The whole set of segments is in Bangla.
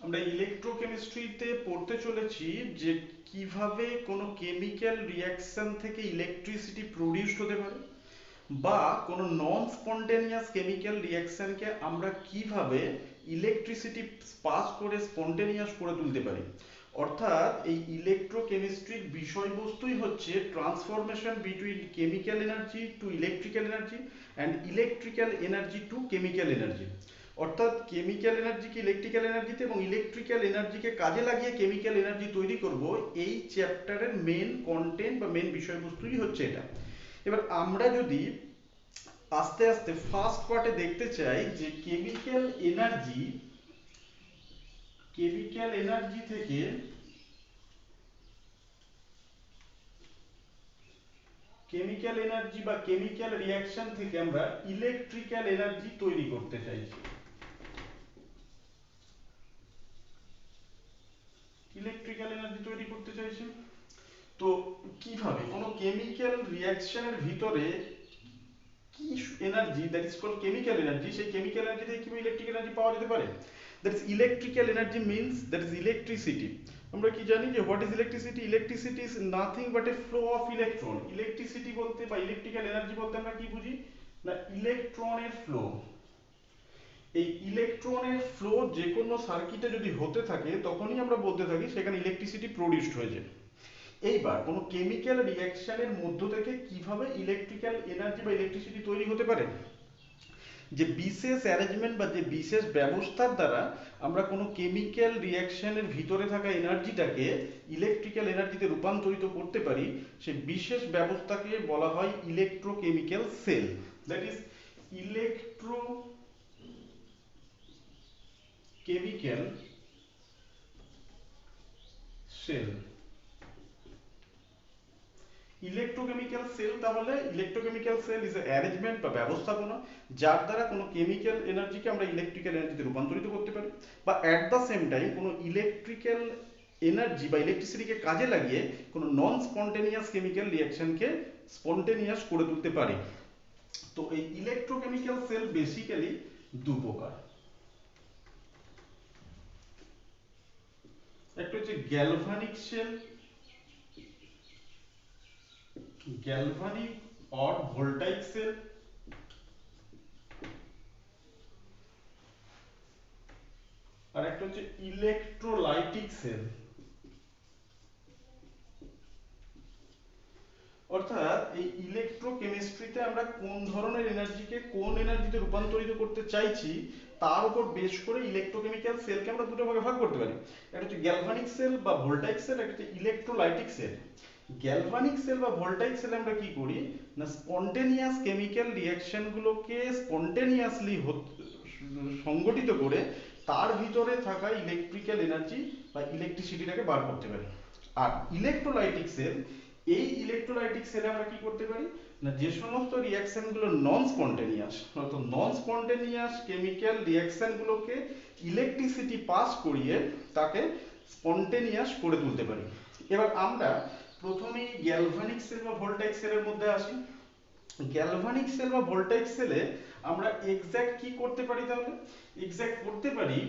আমরা ইলেকট্রোকেমিস্ট্রিতে পড়তে চলেছি যে কিভাবে কোনো কেমিক্যাল রিঅ্যাকশন থেকে ইলেকট্রিসিটি প্রডিউসড হতে পারে, বা কোনো নন স্পন্টেনিয়াস কেমিক্যাল রিঅ্যাকশনকে আমরা কিভাবে ইলেকট্রিসিটি পাস করে স্পন্টেনিয়াস করে তুলতে পারি। অর্থাৎ এই ইলেকট্রোকেমিস্ট্রির বিষয়বস্তুই হচ্ছে transformation between chemical energy to electrical energy and electrical energy to chemical energy. অর্থাৎ কেমিক্যাল এনার্জিকে ইলেকট্রিক্যাল এনার্জিতে এবং ইলেকট্রিক্যাল এনার্জিকে কাজে লাগিয়ে কেমিক্যাল এনার্জি তৈরি করব, এই চ্যাপ্টারের মেন কন্টেন্ট বা মেন বিষয়বস্তুই হচ্ছে এটা। এবার আমরা যদি আস্তে আস্তে ফার্স্ট পার্টে দেখতে চাই যে কেমিক্যাল এনার্জি থেকে কেমিক্যাল এনার্জি বা কেমিক্যাল রিঅ্যাকশন থেকে আমরা ইলেকট্রিক্যাল এনার্জি তৈরি করতে চাইছি। ইলেকট্রিক্যাল এনার্জি তৈরি করতে চাইছি। তো কিভাবে কোনো কেমিক্যাল রিঅ্যাকশনের ভিতরে কি energy, that is called chemical energy, সেই কেমিক্যাল এনার্জি থেকে কিভাবে ইলেকট্রিক এনার্জি পাওয়া যেতে পারে। That is electrical energy means that is electricity. আমরা কি জানি যে what is electricity? Electricity is nothing but a flow of electron. Electricity বলতে বা ইলেকট্রিক্যাল এনার্জি বলতে আমরা কি বুঝি না, ইলেকট্রনের ফ্লো। এই ইলেকট্রনের ফ্লো যে কোনো সার্কিটে যদি হতে থাকে তখনই আমরা বলতে থাকি সেখানে ইলেকট্রিসিটি প্রডিউসড হয়েছে। এইবার কোনো কেমিক্যাল রিঅ্যাকশনের মধ্য থেকে কিভাবে ইলেকট্রিক্যাল এনার্জি বা ইলেকট্রিসিটি তৈরি হতে পারে, যে বিশেষ অ্যারেঞ্জমেন্ট বা যে বিশেষ ব্যবস্থার দ্বারা আমরা কোনো কেমিক্যাল রিঅ্যাকশনের ভিতরে থাকা এনার্জিটাকে ইলেকট্রিক্যাল এনার্জিতে রূপান্তরিত করতে পারি, সেই বিশেষ ব্যবস্থাকে বলা হয় electrochemical cell. That is electrochemical cell. Electrochemical cell, তাহলে ইলেকট্রোকেমিক্যাল সেল ইজ অ্যারেঞ্জমেন্ট বা ব্যবস্থাপনা যার দ্বারা কোনো কেমিক্যাল এনার্জিকে আমরা ইলেকট্রিক্যাল এনার্জিতে রূপান্তরিত করতে পারি, বা অ্যাট দ্য সেম টাইম কোনো ইলেকট্রিক্যাল এনার্জি বা ইলেকট্রিসিটিকে কাজে লাগিয়ে কোনো নন স্পন্টেনিয়াস কেমিক্যাল রিঅ্যাকশনকে স্পন্টেনিয়াস করে তুলতে পারি। তো এই ইলেকট্রোকেমিক্যাল সেল বেসিক্যালি দু প্রকার। একটা হচ্ছে galvanic cell, galvanic or voltaic cell, আর একটা হচ্ছে ইলেকট্রোলাইটিক সেল। অর্থাৎ এই ইলেকট্রোকেমিস্ট্রিতে আমরা কোন ধরনের এনার্জিকে কোন এনার্জিতে রূপান্তরিত করতে চাইছি তার উপর বেশ করে ইলেকট্রোকেমিক্যাল সেলকে আমরা দুটো ভাগে ভাগ করতে পারি। একটা হচ্ছে গ্যালভানিক সেল বা ভোল্টাইক সেল, একটা হচ্ছে ইলেকট্রোলাইটিক সেল। গ্যালভানিক সেল বা ভোল্টাইক সেলে আমরা কি করি না, স্পন্টেনিয়াস কেমিক্যাল রিঅ্যাকশন গুলোকে স্পন্টেনিয়াসলি সংগঠিত করে তার ভিতরে থাকা ইলেকট্রিক্যাল এনার্জি বা ইলেকট্রিসিটিটাকে বার করতে পারি। আর ইলেকট্রোলাইটিক সেল, এই ইলেকট্রোলাইটিক সেলে আমরা কি করতে পারি না, যে সমস্ত রিঅ্যাকশন গুলো নন স্পন্টেনিয়াস, অর্থাৎ নন স্পন্টেনিয়াস কেমিক্যাল রিঅ্যাকশন গুলোকে ইলেকট্রিসিটি পাস করিয়ে তাকে স্পন্টেনিয়াস করে তুলতে পারি। এবার আমরা প্রথমেই গ্যালভানিক সেল বা ভোল্টাইক সেলের মধ্যে আসি। গ্যালভানিক সেল বা ভোল্টাইক সেলে আমরা এক্স্যাক্ট কি করতে পারি, তাহলে এক্স্যাক্ট করতে পারি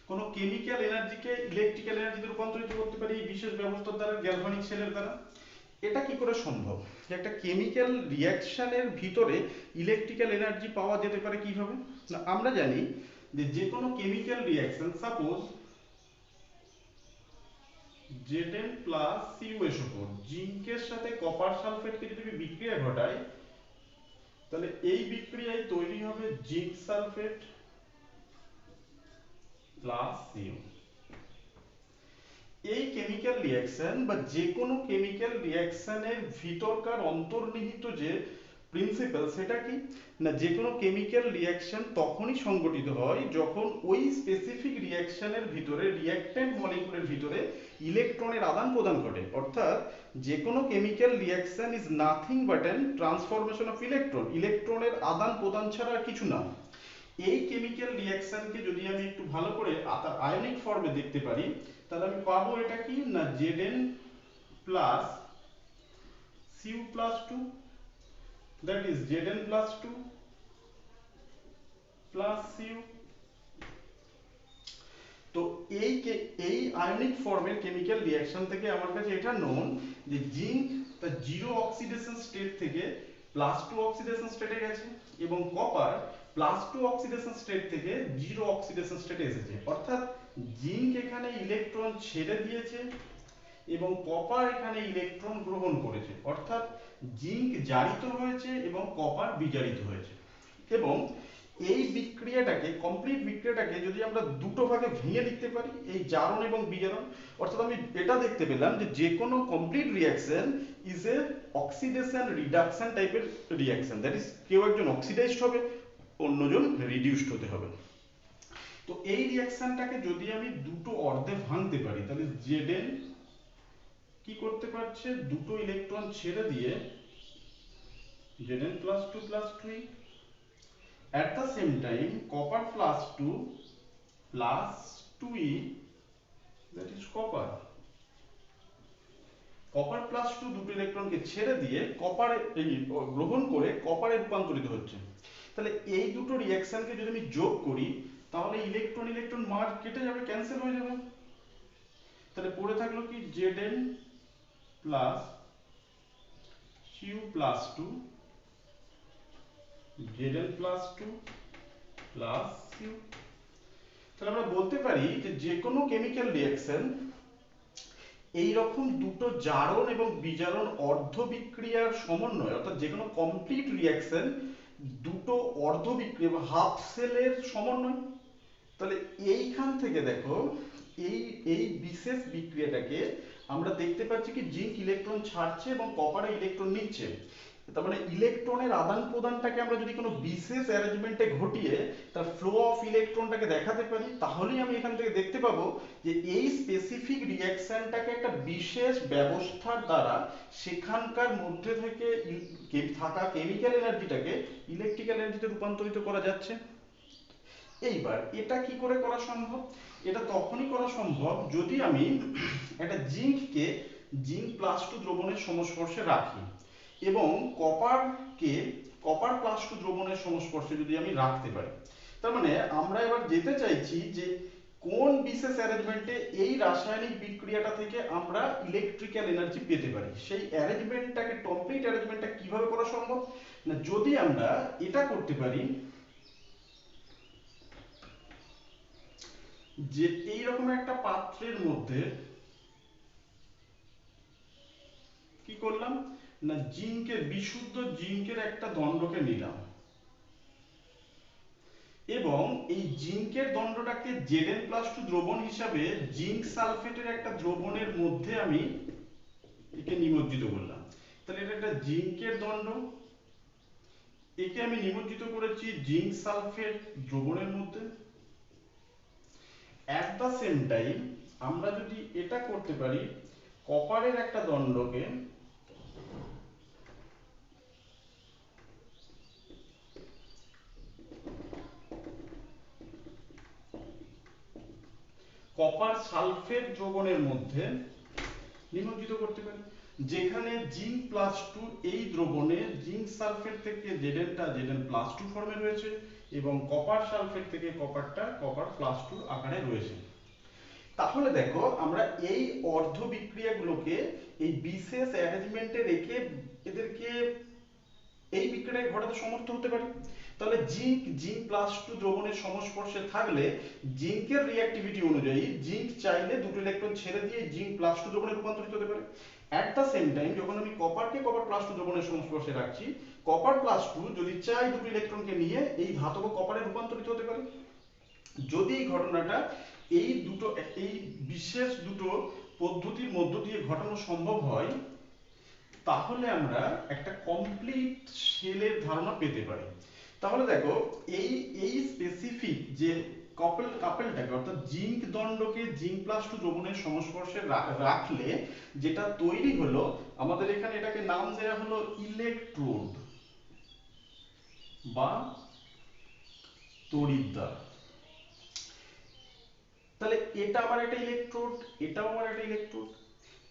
কোনো কেমিক্যাল এনার্জিকে ইলেকট্রিক্যাল এনার্জিতে রূপান্তরিত করতে পারি এই বিশেষ ব্যবস্থার দ্বারা, গ্যালভানিক সেলের দ্বারা। এটা কি করে সম্ভব যে একটা কেমিক্যাল রিঅ্যাকশনের ভিতরে ইলেকট্রিক্যাল এনার্জি পাওয়া যেতে পারে কিভাবে? না, আমরা জানি যে যে কোনো chemical reaction, suppose Zn plus CuSO4 জিঙ্কের সাথে কপার সালফেটকে যদি আমি বিক্রিয়া ঘটাই, তাহলে এই বিক্রিয়ায় তৈরি হবে জিঙ্ক সালফেট প্লাস Cu। এই কেমিক্যাল রিঅ্যাকশন বা যে কোনো কেমিক্যাল রিঅ্যাকশনের ভিতরকার অন্তর্নিহিত যে প্রিন্সিপাল, সেটা কি না, যে কোনো কেমিক্যাল রিঅ্যাকশন তখনই সংগঠিত হয় যখন ওই স্পেসিফিক রিঅ্যাকশনের ভিতরে রিঅ্যাক্ট্যান্ট মলিকুলের ভিতরে ইলেকট্রনের আদান প্রদান ঘটে। অর্থাৎ যে কোনো chemical reaction is nothing but an transformation of electron, ইলেকট্রনের আদান প্রদান ছাড়া আর কিছু না। এই কেমিক্যাল রিঅ্যাকশনকে যদি আমি একটু ভালো করে আয়নিক ফর্মে দেখতে পারি, তাহলে আমি পাবো এটা কি না, Zn plus Cu plus 2, that is Zn plus 2 plus U. তো এই আয়নিক ফর্মের কেমিক্যাল রিঅ্যাকশন থেকে আমার কাছে এটা নোন যে জিঙ্ক তার জিরো অক্সিডেশন স্টেট থেকে +2 অক্সিডেশন স্টেটে গেছে এবং কপার +2 অক্সিডেশন স্টেট থেকে জিরো অক্সিডেশন স্টেটে এসেছে। অর্থাৎ জিঙ্ক এখানে ইলেকট্রন ছেড়ে দিয়েছে এবং কপার এখানে ইলেকট্রন গ্রহণ করেছে। অর্থাৎ জিঙ্ক জারিত হয়েছে এবং কপার বিজারিত হয়েছে। এবং এই বিক্রিয়াটাকে কমপ্লিট বিক্রিয়াটাকে যদি আমরা দুটো ভাগে ভেঙে লিখতে পারি, এই জারণ এবং বিজারণ, অর্থাৎ আমি এটা দেখতে পেলাম যে কোনো complete reaction is a oxidation reduction টাইপের রিঅ্যাকশন, দ্যাট ইজ কেউ একজন অক্সিডাইজড হবে, অন্যজন রিডিউসড হতে হবে। তো এই রিঅ্যাকশনটাকে যদি আমি দুটো অর্ধে ভাঙতে পারি তাহলে Zn কি করতে পারছে, দুটো ইলেকট্রন ছেড়ে দিয়ে Zn +2 +2 at the same time copper +2 +2e, that is copper +2 দুটো ইলেকট্রনকে ছেড়ে দিয়ে কপারে গ্রহণ করে কপারে রূপান্তরিত হচ্ছে। তাহলে এই দুটো রিঅ্যাকশনকে যদি আমি যোগ করি তাহলে ইলেকট্রন ইলেকট্রন মার্জ কেটে যাবে, ক্যান্সেল হয়ে যাবে। তাহলে পড়ে থাকলো কি Zn plus Cu +2 Zn +2 plus Cu। তাহলে আমরা বলতে পারি যে কোনো কেমিক্যাল রিঅ্যাকশন এই রকম দুটো জারণ এবং বিজারণ অর্ধ বিক্রিয়ার সমন্বয়, অর্থাৎ যে কোনো কমপ্লিট রিঅ্যাকশন দুটো অর্ধ বিক্রিয়া বা হাফ সেলের সমন্বয়। তাহলে এইখান থেকে দেখো এই এই বিশেষ বিক্রিয়াটাকে আমরা দেখতে পাচ্ছি কি জিঙ্ক ইলেকট্রন ছাড়ছে এবং কপারে ইলেকট্রন নিচ্ছে। তার মানে ইলেকট্রনের আদান প্রদানটাকে আমরা যদি কোনো বিশেষ অ্যারেঞ্জমেন্টে ঘটিয়ে তার ফ্লো অফ ইলেকট্রনটাকে দেখাতে পারি, তাহলেই আমি এখান থেকে দেখতে পাবো যে এই স্পেসিফিক রিঅ্যাকশনটাকে একটা বিশেষ ব্যবস্থার দ্বারা সেখানকার মধ্যে থেকে থাকা কেমিক্যাল এনার্জিটাকে ইলেকট্রিক্যাল এনার্জিতে রূপান্তরিত করা যাচ্ছে। এইবার এটা কি করে করা সম্ভব? এটা তখনই করা সম্ভব যদি আমি একটা জিঙ্ককে জিঙ্ক+2 দ্রবণের সংস্পর্শে রাখি এবং কপার +2 দ্রবণের সংস্পর্শে যদি আমি রাখতে পারি। তার মানে আমরা এবার যেতে চাইছি যে কোন বিশেষ অ্যারেঞ্জমেন্টে এই রাসায়নিক বিক্রিয়াটা থেকে আমরা ইলেকট্রিক্যাল এনার্জি পেতে পারি। সেই অ্যারেঞ্জমেন্টটাকে কমপ্লিট অ্যারেঞ্জমেন্টটা কিভাবে করা সম্ভব না, যদি আমরা এটা করতে পারি যে এইরকম একটা পাত্রের মধ্যে কি করলাম না বিশুদ্ধ জিঙ্কের একটা দণ্ডকে নিলাম এবং এই জিঙ্কের দণ্ডটাকে Zn+2 দ্রবণ হিসাবে জিঙ্ক সালফেটের একটা দ্রবণের মধ্যে আমি একে নিমজ্জিত করলাম। তাহলে এটা একটা জিঙ্কের দণ্ড, একে আমি নিমজ্জিত করেছি জিঙ্ক সালফেট দ্রবণের মধ্যে। অ্যাট দ্য সেম টাইম আমরা যদি এটা করতে পারি কপারের একটা দণ্ডকে কপার সালফেট দ্রবণের মধ্যে নিমজ্জিত করতে পারি, যেখানে জিঙ্ক+2 এই দ্রবণে জিঙ্ক সালফেট থেকে Zn+2 ফর্মে রয়েছে এবং কপার সালফেট থেকে কপারটা কপার+2 আকারে রয়েছে। তাহলে দেখো আমরা এই অর্ধ বিক্রিয়াগুলোকে এই বিশেষ অ্যারেঞ্জমেন্টে রেখে এদেরকে এই বিক্রিয়াটাকে ঘটাতে সমর্থ হতে পারি। তাহলে জিঙ্ক+2 দ্রবণের সংস্পর্শে থাকলে জিঙ্কের রিঅ্যাক্টিভিটি অনুযায়ী জিঙ্ক চাইলে দুটো ইলেকট্রন ছেড়ে দিয়ে জিঙ্ক+2 দ্রবণে রূপান্তরিত হতে পারে। অ্যাট দ্য সেম টাইম যখন আমি কপারকে কপার+2 দ্রবণের সংস্পর্শে রাখছি, কপার+2 যদি চাই দুটো ইলেকট্রনকে নিয়ে এই ধাতব কপারে রূপান্তরিত হতে পারে। যদি এই ঘটনাটা এই বিশেষ দুটো পদ্ধতির মধ্য দিয়ে ঘটানো সম্ভব হয়, তাহলে আমরা একটা কমপ্লিট শেলের ধারণা পেতে পারি। তাহলে দেখো এই স্পেসিফিক যে কাপেলটাকে অর্থাৎ জিঙ্ক দণ্ডকে জিঙ্ক+2 দ্রবণের সংস্পর্শে রাখলে যেটা তৈরি হলো, আমাদের এখানে এটাকে নাম দেয়া হলো ইলেকট্রোড বা তড়িৎদ্বার। তাহলে এটা আবার একটা ইলেকট্রোড, এটাও আবার একটা ইলেকট্রোড।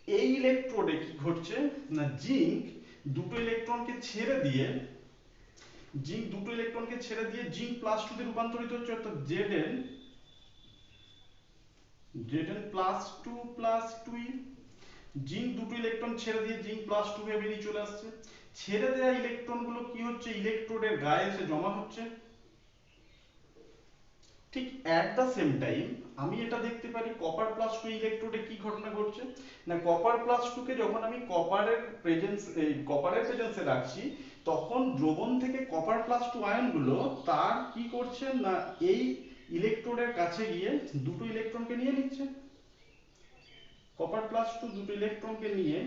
এই ইলেকট্রোডে কি ঘটছে না জিঙ্ক দুটো ইলেকট্রনকে ছেড়ে দিয়ে জিঙ্ক দুটো ইলেকট্রনকে ছেড়ে দিয়ে জিঙ্ক প্লাস টু তে রূপান্তরিত হচ্ছে, অর্থাৎ Zn plus two plus two e. Zinc দুটো ইলেকট্রন ছেড়ে দিয়ে জিঙ্ক প্লাস টু হয়ে বেরিয়ে চলে আসছে। ছেড়ে দেওয়া ইলেকট্রন গুলো কি হচ্ছে, ইলেকট্রোডের গায়ে এসে জমা হচ্ছে। ঠিক অ্যাট দ্য সেম টাইম আমি এটা দেখতে পারি কপার প্লাস টু ইলেকট্রোডে কি ঘটনা ঘটছে না, কপার প্লাস টু কে যখন আমি কপারের প্রেজেন্সে রাখছি, তখন দ্রবণ থেকে কপার প্লাস টু আয়ন গুলো তার কি করছে না, এই ইলেকট্রোডের কাছে গিয়ে দুটো ইলেকট্রনকে নিয়ে নিচ্ছে। কপার প্লাস টু দুটো ইলেকট্রনকে নিয়ে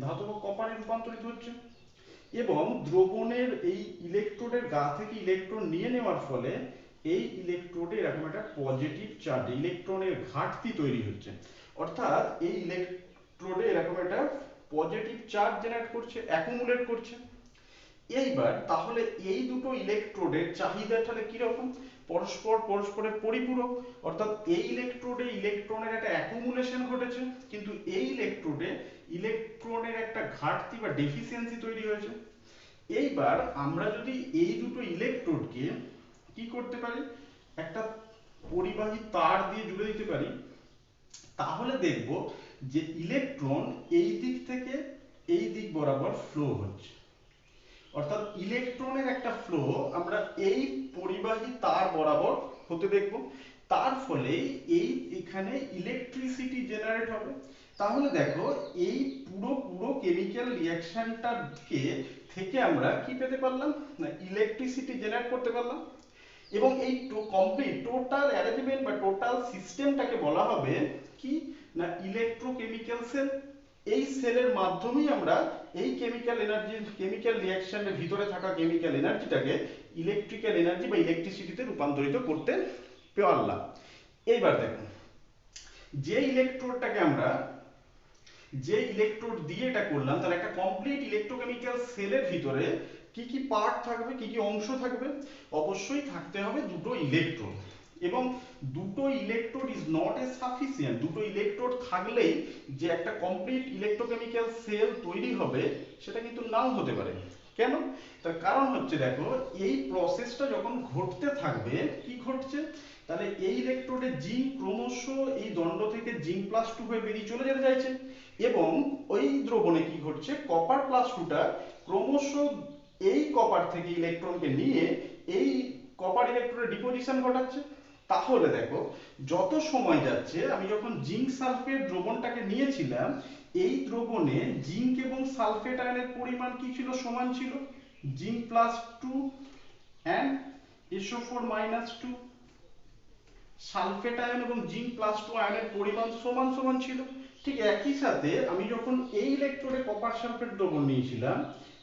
ধাতব কপারে রূপান্তরিত হচ্ছে, এবং দ্রবণের এই ইলেকট্রোডের গা থেকে ইলেকট্রন নিয়ে নেওয়ার ফলে এই ইলেকট্রোডে এরকম একটা পজিটিভ চার্জ, ইলেকট্রনের ঘাটতি তৈরি হচ্ছে। অর্থাৎ এই ইলেকট্রোডে এরকম একটা পজিটিভ চার্জ জেনারেট করছে, অ্যাকুমুলেট করছে। এইবার তাহলে এই দুটো ইলেকট্রোডের চাহিদা তাহলে কিরকম, পরস্পরের পরিপূরক। অর্থাৎ এই ইলেকট্রোডে ইলেকট্রনের একটা অ্যাকুমুলেশন ঘটেছে, কিন্তু এই ইলেকট্রোডে ইলেকট্রনের একটা ঘাটতি বা ডেফিসিয়েন্সি তৈরি হয়েছে। এইবার আমরা যদি এই দুটো ইলেকট্রোডকে কি করতে পারি, একটা পরিবাহী তার দিয়ে জুড়ে দিতে পারি, তাহলে দেখব যে ইলেকট্রন এই দিক থেকে এই দিক বরাবর ফ্লো হচ্ছে। অর্থাৎ ইলেকট্রনের একটা ফ্লো আমরা এই পরিবাহী তার বরাবর হতে দেখব, তার ফলে এখানে ইলেকট্রিসিটি জেনারেট হবে। তাহলে দেখো এই পুরো কেমিক্যাল রিঅ্যাকশনটাকে থেকে আমরা কি পেতে পারলাম না, ইলেকট্রিসিটি জেনারেট করতে পারলাম। এবং এই কমপ্লিট টোটাল অ্যারেঞ্জমেন্ট বা টোটাল সিস্টেমটাকে বলা হবে কি না, ইলেকট্রোকেমিক্যাল সেল। এই সেলের মাধ্যমেই আমরা এই কেমিক্যাল রিঅ্যাকশনের ভিতরে থাকা কেমিক্যাল এনার্জিটাকে ইলেকট্রিক্যাল এনার্জি বা ইলেকট্রিসিটিতে রূপান্তরিত করতে পারলাম। এইবার দেখুন, যে ইলেকট্রোড দিয়ে এটা করলাম, তাহলে একটা কমপ্লিট ইলেকট্রোকেমিক্যাল সেলের ভিতরে কি কি পার্ট থাকবে, কি কি অংশ থাকবে, অবশ্যই থাকতে হবে দুটো ইলেকট্রোড। এবং দুটো electrode is not a sufficient, দুটো ইলেকট্রোড থাকলেই যে একটা কমপ্লিট ইলেকট্রোকেমিক্যাল সেল তৈরি হবে সেটা কিন্তু নাও হতে পারে। কেন, তার কারণ হচ্ছে দেখো, এই প্রসেসটা যখন ঘটতে থাকবে, কি ঘটছে, তাহলে এই ইলেকট্রোডে জিঙ্ক ক্রমশ এই দণ্ড থেকে জিঙ্ক প্লাস টু হয়ে বেরিয়ে চলে যেতে চাইছে, এবং ওই দ্রবণে কি ঘটছে, কপার প্লাস টুটা ক্রমশ এই কপার থেকে ইলেকট্রনকে নিয়ে এই কপার ইলেকট্রনে ডিপোজিশন ঘটাচ্ছে। তাহলে দেখো, যত সময় যাচ্ছে, আমি যখন জিঙ্ক সালফেট দ্রবণটাকে নিয়েছিলাম, এই দ্রবণে জিঙ্ক এবং সালফেট আয়নের পরিমাণ কি ছিল, সমান ছিল, zinc plus two and SO4 minus two. Sulphate আয়ন এবং জিঙ্ক প্লাস টু আয়নের পরিমাণ সমান সমান ছিল। ঠিক একই সাথে আমি যখন এই ইলেকট্রোডে কপার সালফেট দ্রবণ নিয়েছিলাম,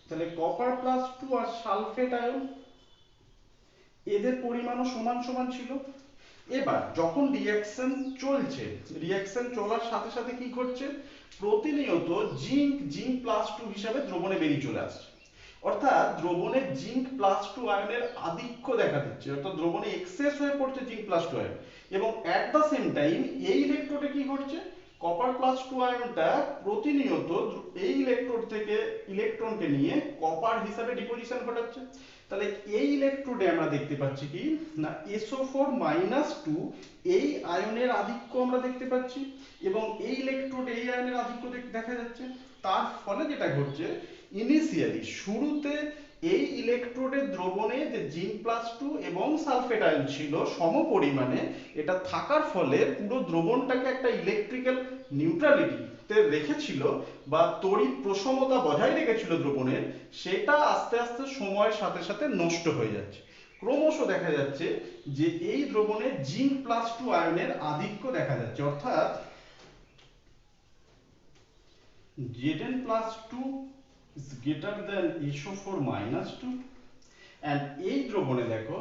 তাহলে কপার প্লাস টু আর সালফেট আয়ন এদের পরিমাণও সমান সমান ছিল। এবার যখন রিঅ্যাকশন চলার সাথে সাথে কি ঘটছে, প্রতিনিয়ত জিঙ্ক প্লাস টু হিসাবে দ্রবণে বেরিয়ে চলে আসছে। অর্থাৎ দ্রবণে জিঙ্ক প্লাস টু আয়নের আধিক্য দেখা দিচ্ছে, অর্থাৎ দ্রবণে এক্সেস হয়ে পড়ছে জিঙ্ক প্লাস টু আয়ন। এবং অ্যাট দ্য সেম টাইম এই ইলেকট্রোডে কি ঘটছে, কপার প্লাস টু আয়নটা প্রতিনিয়ত এই ইলেকট্রোড থেকে ইলেকট্রনকে নিয়ে কপার হিসাবে ডিপোজিশন ঘটাচ্ছে। তাহলে এই ইলেকট্রোডে আমরা দেখতে পাচ্ছি কি না, SO4 মাইনাস টু এই আয়নের আধিক্য আমরা দেখতে পাচ্ছি, এবং এই ইলেকট্রোডে এই আয়নের আধিক্য দেখা যাচ্ছে। তার ফলে যেটা ঘটছে, ইনিশিয়ালি শুরুতে এই ইলেকট্রোডের দ্রবণে যে জিঙ্ক প্লাস টু এবং সালফেট আয়ন ছিল সম পরিমাণে, এটা থাকার ফলে পুরো দ্রবণটাকে একটা ইলেকট্রিক্যাল নিউট্রালিটিতে রেখেছিল বা তড়িৎ প্রশমতা বজায় রেখেছিল দ্রবণের, সেটা আস্তে আস্তে সময়ের সাথে সাথে নষ্ট হয়ে যাচ্ছে। ক্রমশ দেখা যাচ্ছে যে এই দ্রবণে জিঙ্ক প্লাস টু আয়নের আধিক্য দেখা যাচ্ছে, অর্থাৎ Zn plus 2 is greater than SO4 minus 2, and এই দ্রবণে দেখো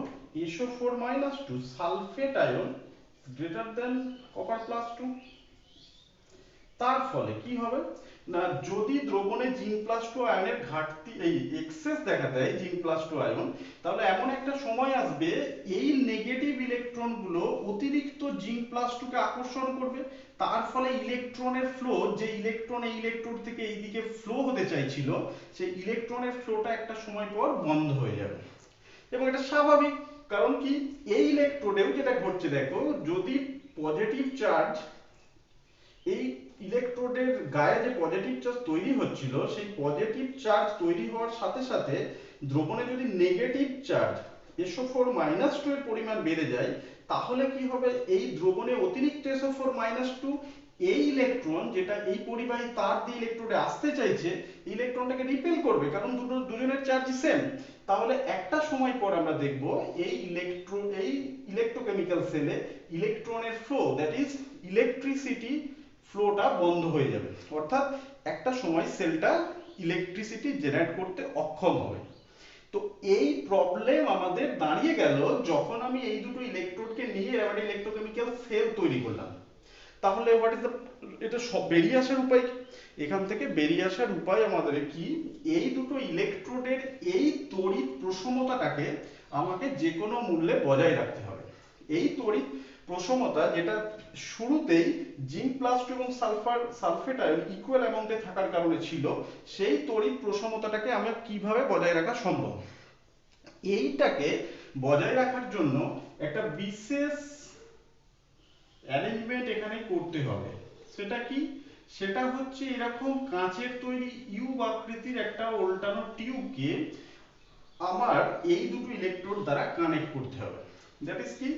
SO4 minus 2 sulphate ion greater than copper plus 2। তার ফলে কি হবে না, যদি দ্রবণে জিন+2 আয়নের ঘাটতি এই এক্সেস দেখা দেয় জিন+2 আয়ন, তাহলে এমন একটা সময় আসবে এই নেগেটিভ ইলেকট্রনগুলো অতিরিক্ত জিন+2 কে আকর্ষণ করবে, তার ফলে ইলেকট্রনের ফ্লো, যে ইলেকট্রন এই ইলেকট্রোড থেকে এইদিকে ফ্লো হতে চাইছিল, সেই ইলেকট্রনের ফ্লোটা একটা সময় পর বন্ধ হয়ে যাবে। এবং এটা স্বাভাবিক, কারণ কি এই ইলেকট্রোডেও যেটা ঘটছে দেখো, যদি পজিটিভ চার্জ এই ইলেকট্রোডের গায়ে যে পজিটিভ চার্জ তৈরি হচ্ছিল, সেই পজিটিভ চার্জ তৈরি হওয়ার সাথে সাথে দ্রবণে যদি নেগেটিভ চার্জ SO4-2 এর পরিমাণ বেড়ে যায়, তাহলে কি হবে, এই দ্রবণে অতিরিক্ত SO4-2 এই ইলেকট্রন যেটা এই পরিবাহী তার দিয়ে ইলেকট্রোডে আসতে চাইছে, ইলেকট্রনটাকে রিপেল করবে, কারণ দুজনের চার্জ সেম। তাহলে একটা সময় পর আমরা দেখব এই ইলেকট্রোকেমিক্যাল সেলে ইলেকট্রনের ফ্লো, দ্যাট ইজ ইলেকট্রিসিটি ফ্লোটা বন্ধ হয়ে যাবে, অর্থাৎ একটা সময় সেলটা ইলেকট্রিসিটি জেনারেট করতে অক্ষম হবে। তো এই প্রবলেম আমাদের দাঁড়িয়ে গেল যখন আমি এই দুটো ইলেকট্রোডকে নিয়ে একটা ইলেকট্রোকেমিক্যাল সেল তৈরি করলাম। তাহলে হোয়াট ইজ দ্য, এটা সব বেরিয়ে আসার উপায় কি? এখান থেকে বেরিয়ে আসার উপায় আমাদের কি, এই দুটো ইলেকট্রোডের এই তড়িৎ প্রশমতাটাকে আমাকে যে কোনো মূল্যে বজায় রাখতে হবে। এই তড়িৎ প্রশমতা যেটা শুরুতেই জিন+2 এবং সালফেট আয়ন ইকুয়াল অ্যামাউন্টে থাকার কারণে ছিল, সেই তড়িৎ প্রশমতাটাকে আমরা কিভাবে বজায় রাখা সম্ভব, এইটাকে বজায় রাখার জন্য একটা বিশেষ অ্যারেঞ্জমেন্ট এখানে করতে হবে। সেটা কি? সেটা হচ্ছে এরকম কাঁচের তৈরি ইউ আকৃতির একটা উল্টানো টিউবকে আমার এই দুটো ইলেকট্রোড দ্বারা কানেক্ট করতে হবে। দ্যাট ইজ কি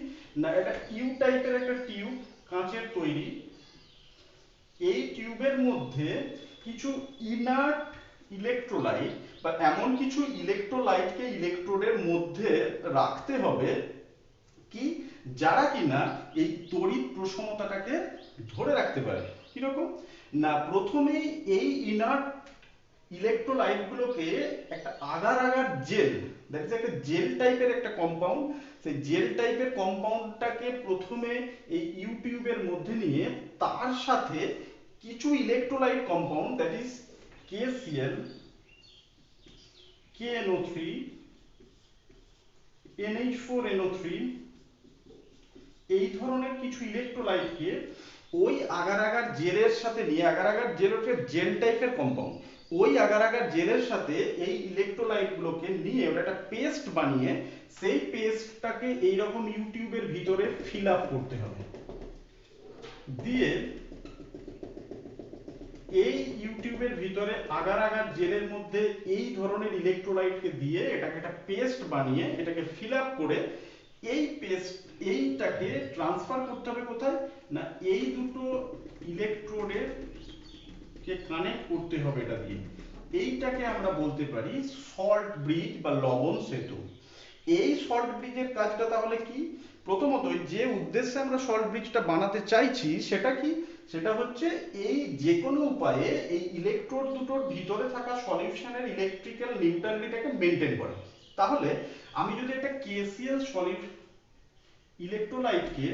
না, এটা ইউ টাইপের একটা টিউব, কাঁচের তৈরি। এই টিউবের মধ্যে কিছু ইনার্ট ইলেকট্রোলাইট বা এমন কিছু ইলেকট্রোলাইটকে ইলেকট্রোডের মধ্যে রাখতে হবে কি, যারা কিনা এই তড়িৎ প্রশমতাটাকে ধরে রাখতে পারে। কিরকম না, প্রথমেই এই ইনার্ট ইলেকট্রোলাইটগুলোকে একটা agar agar gel, that is একটা জেল টাইপের একটা কম্পাউন্ড, সেই জেল টাইপের কম্পাউন্ডটাকে প্রথমে এই ইউটিউবের মধ্যে নিয়ে তার সাথে কিছু electrolyte compound, that is KCl, KNO3, NH4NO3, এই ধরনের কিছু ইলেকট্রোলাইটকে ওই আগার আগার জেলের সাথে নিয়ে, আগার আগার জেল হচ্ছে জেল টাইপের কম্পাউন্ড, ওই আগার আগার জেলের সাথে এই ইলেকট্রোলাইটগুলোকে নিয়ে ওটা একটা পেস্ট বানিয়ে সেই পেস্টটাকে এইরকম ইউটিউবের ভিতরে ফিল আপ করতে হবে। দিয়ে এই ইউটিউবের ভিতরে আগার আগার জেলের মধ্যে এই ধরনের ইলেকট্রোলাইটকে দিয়ে এটাকে একটা পেস্ট বানিয়ে এটাকে ফিল আপ করে এইটাকে ট্রান্সফার করতে হবে কোথায় না, এই দুটো ইলেকট্রোডের কে কানেক্ট করতে হবে এটা দিয়ে। এইটাকে আমরা বলতে পারি সল্ট ব্রিজ বা লবণ সেতু। এই সল্ট ব্রিজের কাজটা তাহলে কি, প্রথমত যে উদ্দেশ্যে আমরা সল্ট ব্রিজটা বানাতে চাইছি সেটা কি, সেটা হচ্ছে এই যে কোনো উপায়ে এই ইলেকট্রোড দুটোর ভিতরে থাকা সলিউশনের ইলেকট্রিক্যাল নিউট্রালিটিটাকে মেনটেন করে। তাহলে আমি যদি একটা KCl সলিড ইলেকট্রোলাইটকে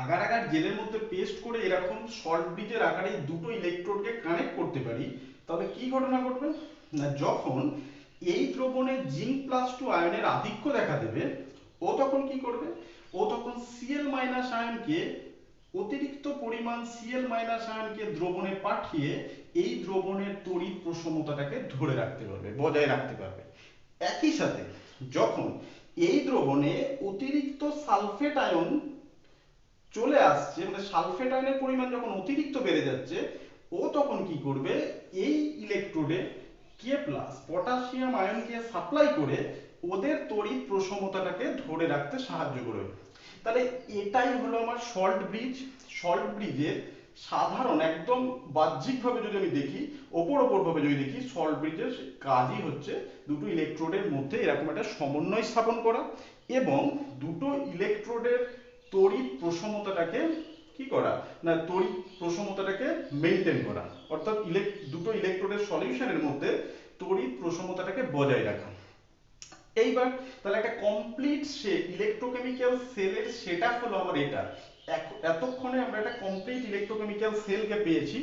আগার আগার জেলের মধ্যে পেস্ট করে এরকম সল্ট ব্রিজের আকারে দুটো ইলেকট্রোডকে কানেক্ট করতে পারি, তবে কি ঘটনা ঘটবে না, যখন এই দ্রবণে জিন+2 আয়নের আধিক্য দেখা দেবে, ও তখন কি করবে, ও তখন Cl- আয়নকে, অতিরিক্ত পরিমাণ Cl- আয়নকে দ্রবণে পাঠিয়ে এই দ্রবণের তড়িৎ প্রশমতাটাকে ধরে রাখতে পারবে, বজায় রাখতে পারবে। একই সাথে যখন এই দ্রবণে অতিরিক্ত সালফেট আয়ন চলে আসছে, মানে সালফেট আয়নের পরিমাণ যখন অতিরিক্ত বেড়ে যাচ্ছে, ও তখন কি করবে, এই ইলেকট্রোডে K+ পটাশিয়াম আয়নকে সাপ্লাই করে ওদের তড়িৎ প্রশমতাটাকে ধরে রাখতে সাহায্য করবে। তাহলে এটাই হলো আমার সল্ট ব্রিজ। সল্ট ব্রিজের সাধারণ একদম বাহ্যিকভাবে যদি আমি দেখি, ওপর ভাবে যদি দেখি, সল্ট ব্রিজের কাজই হচ্ছে দুটো ইলেকট্রোডের মধ্যে এরকম একটা সমন্বয় স্থাপন করা এবং দুটো ইলেকট্রোডের তড়িৎ প্রশমতাটাকে কি করা না, তড়িৎ প্রশমতাটাকে মেনটেন করা, অর্থাৎ দুটো ইলেকট্রোডের সলিউশনের মধ্যে তড়িৎ প্রশমতাটাকে বজায় রাখা। এইবার তাহলে একটা কমপ্লিট ইলেকট্রোকেমিক্যাল সেলের সেটআপ হলো আমার এটা। এতক্ষণে আমরা একটা কমপ্লিট ইলেকট্রোকেমিক্যাল সেলকে পেয়েছি,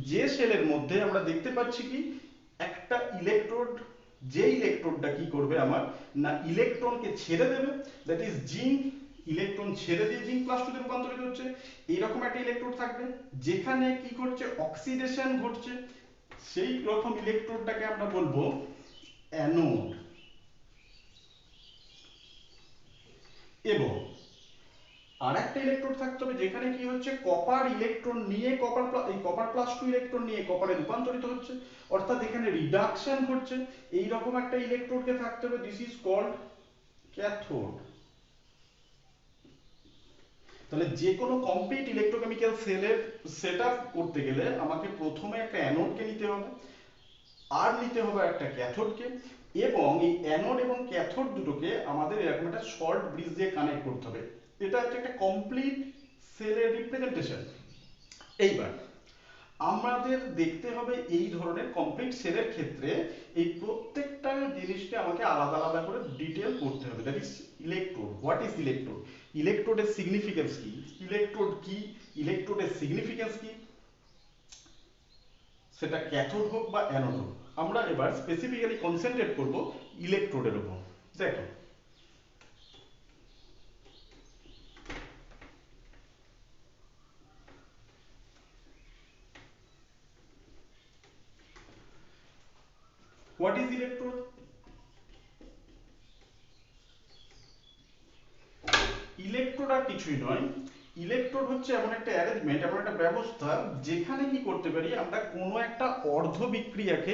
যে সেলের মধ্যে আমরা দেখতে পাচ্ছি কি একটা ইলেকট্রোড, যে ইলেকট্রোডটা কি করবে আমার না ইলেকট্রনকে ছেড়ে দেবে, দ্যাট ইজ জিঙ্ক, ইলেকট্রন ছেড়ে দিয়ে জিঙ্ক প্লাস টু তে রূপান্তরিত হচ্ছে। এইরকম একটা ইলেকট্রোড থাকবে যেখানে কি ঘটছে, অক্সিডেশন ঘটছে, সেই রকম ইলেকট্রোডটাকে আমরা বলবো অ্যানোড। এবং আর একটা ইলেকট্রোড থাকতে হবে যেখানে কি হচ্ছে, কপার ইলেকট্রন নিয়ে কপার প্লাস টু ইলেকট্রন নিয়ে কপারে রূপান্তরিত হচ্ছে, অর্থাৎ এখানে রিডাকশন ঘটছে। এইরকম একটা ইলেকট্রোডকে থাকতে হবে, দিস ইজ কল্ড ক্যাথোড। তাহলে যে কোনো কমপ্লিট ইলেকট্রোকেমিক্যাল সেলের সেটআপ করতে গেলে আমাকে প্রথমে একটা অ্যানোডকে নিতে হবে, আর নিতে হবে একটা ক্যাথোডকে, এবং এই অ্যানোড এবং ক্যাথোড দুটোকে আমাদের এরকম একটা শর্ট ব্রিজ দিয়ে কানেক্ট করতে হবে। এটা হচ্ছে একটা কমপ্লিট সেলের রিপ্রেজেন্টেশন। এইবার আমাদের দেখতে হবে এই ধরনের কমপ্লিট সেলের ক্ষেত্রে এই প্রত্যেকটা জিনিসকে আমাকে আলাদা আলাদা করে ডিটেল করতে হবে। That is electrode. What is electrode? ইলেকট্রোডের সিগনিফিকেন্স কি, ইলেকট্রোড কি, ইলেকট্রোডের সিগনিফিকেন্স কি, সেটা ক্যাথোড হোক বা অ্যানোড হোক। আমরা এবার স্পেসিফিক্যালি কনসেন্ট্রেট করব ইলেকট্রোডের উপর। দেখো, হোয়াট ইজ ইলেকট্রোড? ইলেকট্রোড আর কিছুই নয়, ইলেকট্রোড হচ্ছে এমন একটা অ্যারেঞ্জমেন্ট, এমন একটা ব্যবস্থা যেখানে কি করতে পারি আমরা কোনো একটা অর্ধ বিক্রিয়াকে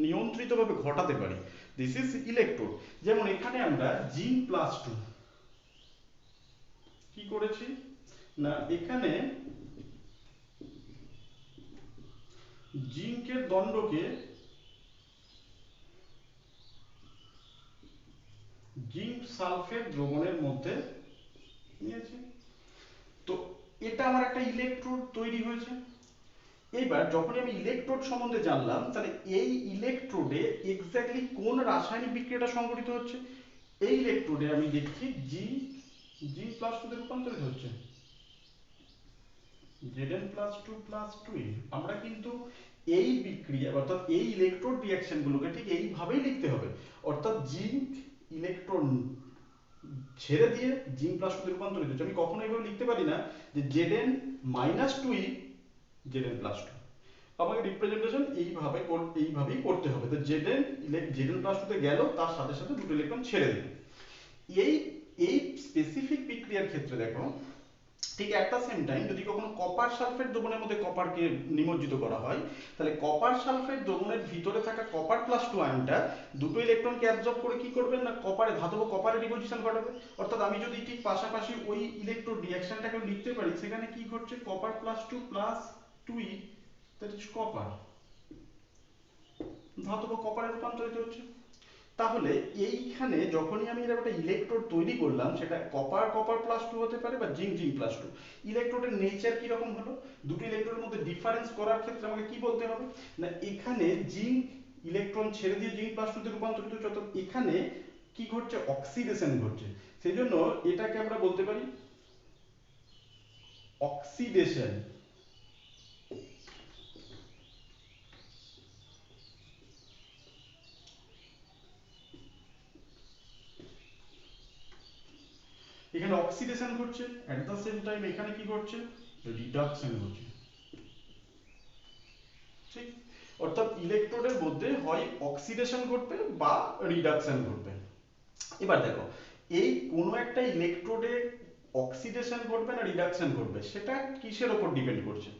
নিয়ন্ত্রিতভাবে ঘটাতে পারি। This is electrode. যেমন এখানে আমরা জিঙ্ক প্লাস টু কি করেছি না, এখানে জিঙ্কের দণ্ডকে জিঙ্ক সালফেট দ্রবণের মধ্যে নিয়েছি। তো এটা আমার একটা ইলেকট্রোড তৈরি হয়েছে। এইবার যখন আমি ইলেকট্রোড সম্বন্ধে জানলাম, তাহলে এই ইলেকট্রোডে এক্স্যাক্টলি কোন রাসায়নিক বিক্রিয়াটা সংঘটিত হচ্ছে। এই ইলেকট্রোডে আমি দেখছি জিঙ্ক প্লাস টু তে রূপান্তরিত হচ্ছে, Zn plus two plus two. আমরা কিন্তু এই বিক্রিয়া অর্থাৎ এই ইলেকট্রোড রিঅ্যাকশন গুলোকে ঠিক এইভাবেই লিখতে হবে, অর্থাৎ জিঙ্ক ইলেকট্রন ছেড়ে দিয়ে জিঙ্ক প্লাস টু তে রূপান্তরিত হচ্ছে। আমি কখনো এইভাবে লিখতে পারি না যে Zn minus two Zn plus two. আমাকে রিপ্রেজেন্টেশন এইভাবেই করতে হবে। তো Zn প্লাস টু তে গেল, তার সাথে সাথে দুটো ইলেকট্রন ছেড়ে দিল। এই এই স্পেসিফিক বিক্রিয়ার ক্ষেত্রে দেখো, ঠিক অ্যাট দ্য সেম টাইম যদি কখনো কপার সালফেট দ্রবণের মধ্যে কপারকে নিমজ্জিত করা হয়, তাহলে কপার সালফেট দ্রবণের ভিতরে থাকা কপার প্লাস টু আয়নটা দুটো ইলেকট্রনকে অ্যাবজর্ব করে কি করবে না কপারে ধাতব কপারে ডিপোজিশন ঘটাবে। অর্থাৎ আমি যদি ঠিক পাশাপাশি ওই ইলেকট্রোড রিঅ্যাকশনটাকে লিখতে পারি, সেখানে কি ঘটছে, copper plus two plus two that is copper, ধাতব কপারে রূপান্তরিত হচ্ছে। তাহলে এইখানে যখনই আমি এরকম একটা ইলেকট্রোড তৈরি করলাম, সেটা কপার কপার প্লাস টু হতে পারে বা জিঙ্ক জিঙ্ক প্লাস টু। ইলেকট্রোডের নেচার কি রকম হলো, দুটো ইলেকট্রোডের মধ্যে ডিফারেন্স করার ক্ষেত্রে আমাকে কি বলতে হবে না, এখানে জিঙ্ক ইলেকট্রন ছেড়ে দিয়ে জিঙ্ক প্লাস টু তে রূপান্তরিত হচ্ছে, অর্থাৎ এখানে কি ঘটছে, অক্সিডেশন ঘটছে। সেই জন্য এটাকে আমরা বলতে পারি অক্সিডেশন। এখানে অক্সিডেশন ঘটছে, অ্যাট দ্য সেম টাইম এখানে কি ঘটছে, রিডাকশন ঘটছে। ঠিক, অর্থাৎ ইলেকট্রোডের মধ্যে হয় অক্সিডেশন ঘটবে বা রিডাকশন ঘটবে। এবার দেখো, এই কোনো একটা ইলেকট্রোডে অক্সিডেশন ঘটবে না রিডাকশন ঘটবে, সেটা কিসের উপর ডিপেন্ড করছে,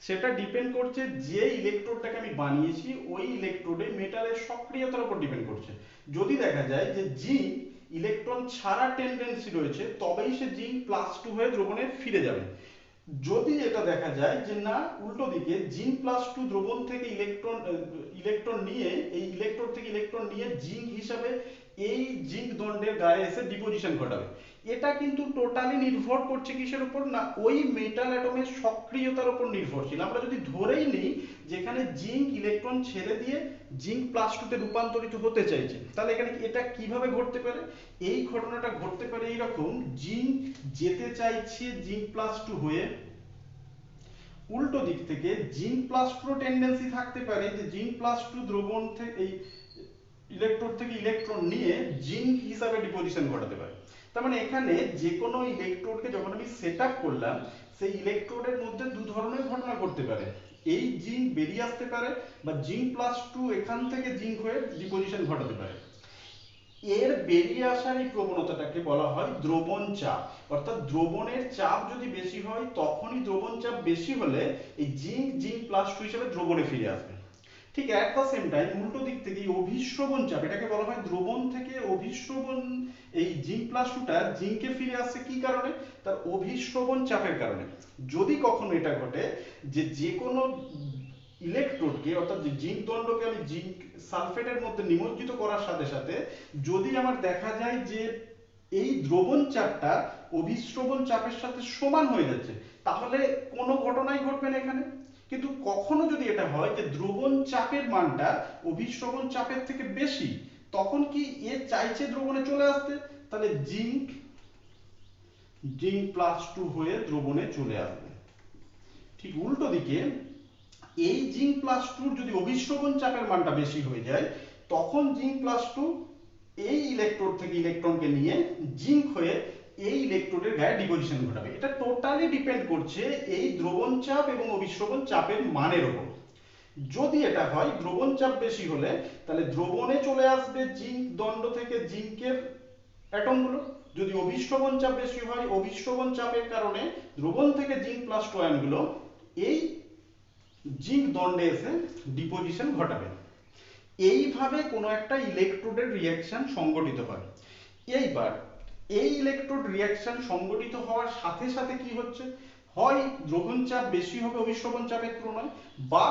সেটা ডিপেন্ড করছে যে ইলেকট্রোডটাকে আমি বানিয়েছি ওই ইলেকট্রোডে মেটালের সক্রিয়তার উপর ডিপেন্ড করছে। যদি দেখা যায় যে জিঙ্ক ইলেকট্রন ছাড়া টেন্ডেন্সি রয়েছে, তবেই সে জিঙ্ক প্লাস টু হয়ে দ্রবণে ফিরে যাবে। যদি এটা দেখা যায় যে না, উল্টো দিকে জিঙ্ক প্লাস টু দ্রবণ থেকে ইলেকট্রন নিয়ে এই ইলেকট্রন থেকে ইলেকট্রন নিয়ে জিঙ্ক হিসাবে এই জিঙ্ক দণ্ডের গায়ে এসে ডিপোজিশন ঘটাবে। এটা কিন্তু টোটালি নির্ভর করছে কিসের উপর না, ওই মেটাল অ্যাটমের সক্রিয়তার উপর নির্ভরশীল। আমরা যদি ধরেই নিই যেখানে জিঙ্ক ইলেকট্রন ছেড়ে দিয়ে জিঙ্ক প্লাস টুতে রূপান্তরিত হতে চাইছে, তাহলে এখানে এটা কিভাবে ঘটতে পারে? এই ঘটনাটা ঘটতে পারে এইরকম, জিঙ্ক যেতে চাইছে জিঙ্ক প্লাস টু হয়ে, উল্টো দিক থেকে জিঙ্ক প্লাস টু টেন্ডেন্সি থাকতে পারে যে জিঙ্ক প্লাস টু দ্রবণ থেকে এই ইলেকট্রোড থেকে ইলেকট্রন নিয়ে জিঙ্ক হিসাবে ডিপোজিশন ঘটাতে পারে। তার মানে এখানে যে কোনো ইলেকট্রোডকে যখন আমি সেট আপ করলাম, সেই ইলেকট্রোডের মধ্যে দু ধরনের ঘটনা ঘটতে পারে। এই জিঙ্ক বেরিয়ে আসতে পারে বা জিঙ্ক প্লাস টু এখান থেকে জিঙ্ক হয়ে ডিপোজিশন ঘটাতে পারে। এর বেরিয়ে আসার এই প্রবণতাটাকে বলা হয় দ্রবণ চাপ। অর্থাৎ দ্রবণের চাপ যদি বেশি হয়, তখনই দ্রবণ চাপ বেশি হলে এই জিঙ্ক জিঙ্ক প্লাস টু হিসেবে দ্রবণে ফিরে আসবে। ঠিক অ্যাট দ্য সেম টাইম উল্টো দিক থেকে অভিশ্রবণ চাপ, এটাকে বলা হয় দ্রবণ থেকে অভিশ্রবণ, এই জিঙ্ক প্লাস টুটা জিঙ্কে ফিরে আসছে কি কারণে? তার অভিশ্রবণ চাপের কারণে। যদি কখনো এটা ঘটে যে কোনো ইলেকট্রোডকে অর্থাৎ যে জিঙ্ক দণ্ডকে আমি জিঙ্ক সালফেটের মধ্যে নিমজ্জিত করার সাথে সাথে যদি আমার দেখা যায় যে এই দ্রবণ চাপটা অভিশ্রবণ চাপের সাথে সমান হয়ে যাচ্ছে, তাহলে কোনো ঘটনাই ঘটবে না এখানে। কিন্তু কখনো যদি এটা হয় যে দ্রবণ চাপের মানটা অভিশ্রবণ চাপের থেকে বেশি, তখন কি এ চাইছে দ্রবণে চলে আসতে, তাহলে জিঙ্ক জিঙ্ক প্লাস টু হয়ে দ্রবণে চলে আসবে। ঠিক উল্টো দিকে এই জিঙ্ক প্লাস টুর যদি অভিশ্রবণ চাপের মানটা বেশি হয়ে যায়, তখন জিঙ্ক প্লাস টু এই ইলেকট্রোড থেকে ইলেকট্রনকে নিয়ে জিঙ্ক হয়ে এই ইলেকট্রোডের গায়ে ডিপোজিশন ঘটাবে। এটা টোটালি ডিপেন্ড করছে এই দ্রবণ চাপ এবং অভিশ্রবণ চাপের মানের উপর। যদি এটা হয় দ্রবণ চাপ বেশি হলে, তাহলে দ্রবণে চলে আসবে জিঙ্ক দণ্ড থেকে জিঙ্কের অ্যাটমগুলো। যদি অভিশ্রবণ চাপ বেশি হয়, অভিশ্রবণ চাপের কারণে দ্রবণ থেকে জিঙ্ক প্লাস টু আয়নগুলো এই জিঙ্ক দণ্ডে এসে ডিপোজিশন ঘটাবে। এইভাবে কোনো একটা ইলেকট্রোডের রিঅ্যাকশন সংগঠিত হয়। এইবার এই ইলেকট্রোড রিঅ্যাকশন সংগঠিত হওয়ার সাথে সাথে কি হচ্ছে, হয় দ্রবণ চাপ বেশি হবে অভিশ্রবণ চাপের তুলনায়, বা